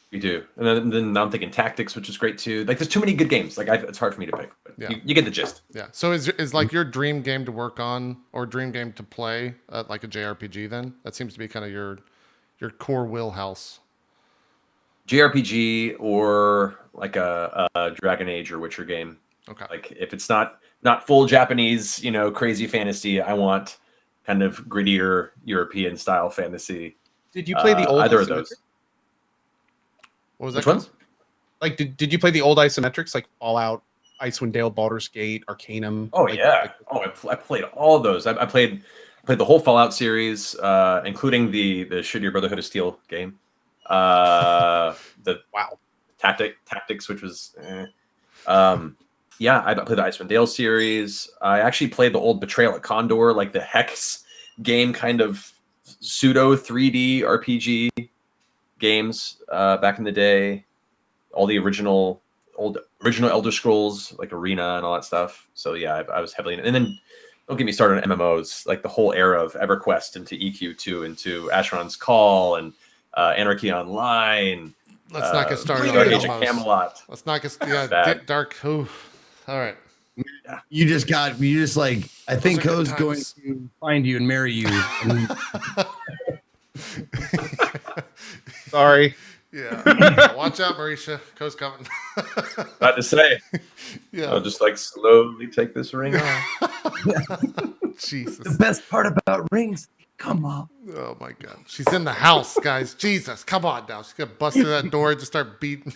We do. And then now I'm thinking Tactics, which is great too. Like, there's too many good games. Like, it's hard for me to pick. But Yeah. you get the gist. Yeah. So is like your dream game to work on or dream game to play like a JRPG then? That seems to be kind of your core wheelhouse. JRPG or like a Dragon Age or Witcher game. Okay. Like, if it's not full Japanese, crazy fantasy, I want kind of grittier European style fantasy. Did you play the old either of isometric? those? What was that? Which ones? Like, did you play the old isometrics like Fallout, Icewind Dale, Baldur's Gate, Arcanum? Oh Like- yeah. I played all of those. I played the whole Fallout series, including the shittier Brotherhood of Steel game. The Wow. Tactics, which was. Yeah, I played the Icewind Dale series. I actually played the old Betrayal at Condor, like the Hex game, kind of pseudo 3D RPG games back in the day. All the original Elder Scrolls, like Arena and all that stuff. So yeah, I was heavily in it. And then don't get me started on MMOs, like the whole era of EverQuest into EQ2 into Asheron's Call and Anarchy Online. Let's not get started on Dark Age of MMOs. Camelot. Let's not get Bad. dark. Ooh. All right. I think are good Co's going times. to find you and marry you. And Sorry. Yeah. Watch out, Marisha. Co's coming. About to say, Yeah. I'll just like slowly take this ring off. the Jesus. best part about rings, come up. Oh my God. She's in the house, guys. Jesus. Come on now. She's gonna bust through that door and just start beating.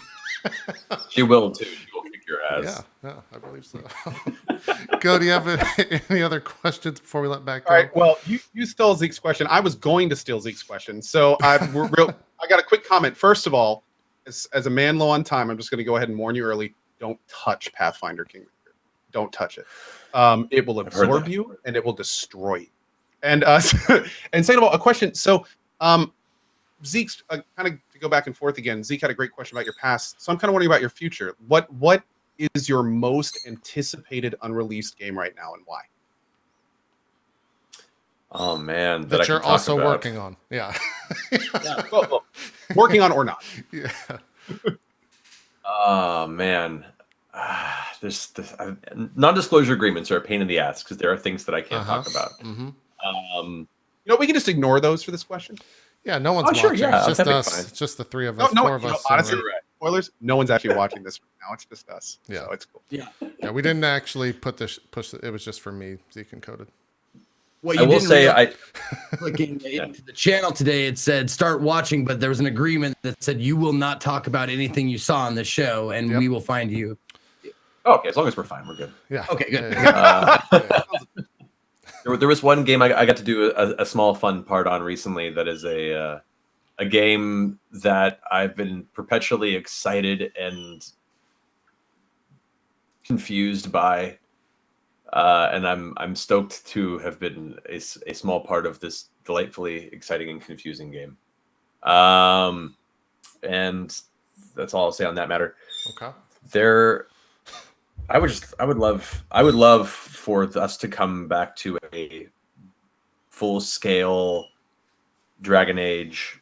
She will too. She will kick your ass. Yeah, I believe so. Go, do you have any other questions before we let back go? All right. Well, you stole Zeke's question. I was going to steal Zeke's question. So I got a quick comment. First of all, as a man low on time, I'm just going to go ahead and warn you early. Don't touch Pathfinder Kingmaker. Don't touch it. It will absorb you and it will destroy you. And and second of all, a question. So Zeke's kind of to go back and forth again. Zeke had a great question about your past. So I'm kind of wondering about your future. What is your most anticipated unreleased game right now and why? Oh man, That I can you're talk also about. working on. Yeah. Yeah, well, working on or not. Yeah. Oh man, non-disclosure agreements are a pain in the ass because there are things that I can't talk about. We can just ignore those for this question. Yeah, no one's Oh, watching. sure, yeah, it's just that'd be us. fine. It's just the three of us, No, four of us. honestly, spoilers. No one's actually watching this right now. It's just us. Yeah. So it's cool. Yeah. Yeah, we didn't actually push. It was just for me, Zeke and Coded. What I will say, clicking into the channel today, it said start watching, but there was an agreement that said you will not talk about anything you saw on the show, and we will find you. okay, as long as we're fine, we're good. Yeah. Okay, good. There was one game I got to do a small fun part on recently that is a game that I've been perpetually excited and confused by, and I'm stoked to have been a small part of this delightfully exciting and confusing game. And that's all I'll say on that matter. Okay. I would love for us to come back to a full scale Dragon Age,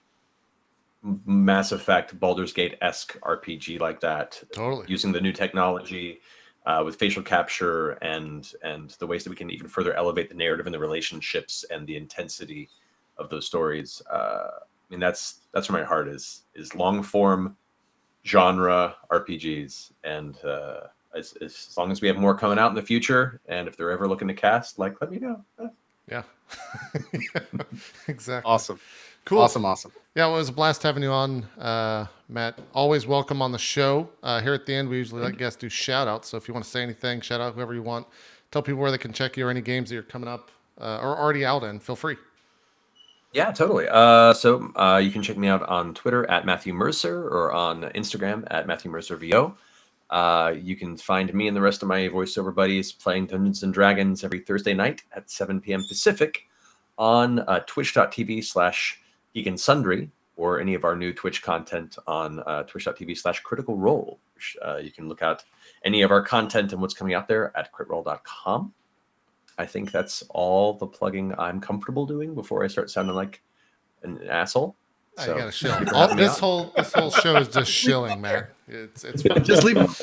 Mass Effect, Baldur's Gate-esque RPG like that. Totally. Using the new technology with facial capture and the ways that we can even further elevate the narrative and the relationships and the intensity of those stories. I mean, that's where my heart is long form genre RPGs, and as long as we have more coming out in the future, and if they're ever looking to cast, let me know. Yeah. Exactly. Awesome. Cool. Awesome. Yeah, well, it was a blast having you on, Matt. Always welcome on the show. Here at the end, we usually let guests do shout outs. So if you want to say anything, shout out whoever you want. Tell people where they can check you or any games that you're coming up or already out in. Feel free. Yeah, totally. So you can check me out on Twitter at Matthew Mercer or on Instagram at Matthew Mercer VO. You can find me and the rest of my voiceover buddies playing Dungeons and Dragons every Thursday night at 7 p.m. Pacific on twitch.tv/Geek and Sundry, or any of our new Twitch content on twitch.tv/Critical Role. You can look at any of our content and what's coming out there at critroll.com. I think that's all the plugging I'm comfortable doing before I start sounding like an asshole. Oh, So, you gotta shill. thank you for having me This on. whole show is just shilling, man. It's fun. Just leave them.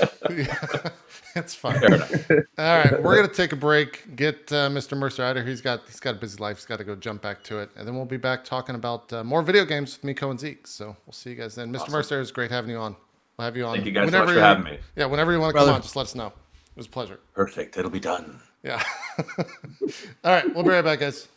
It's fun. Fair enough. All right, we're gonna take a break. Get Mr. Mercer out of here. He's got a busy life. He's got to go jump back to it, and then we'll be back talking about more video games with Miko and Zeke. So we'll see you guys then. Mr. Awesome. Mercer, it's great having you on. We'll have you on. Thank you guys so much for having me. Yeah, whenever you want to come on, just let us know. It was a pleasure. Perfect. It'll be done. Yeah. All right, we'll be right back, guys.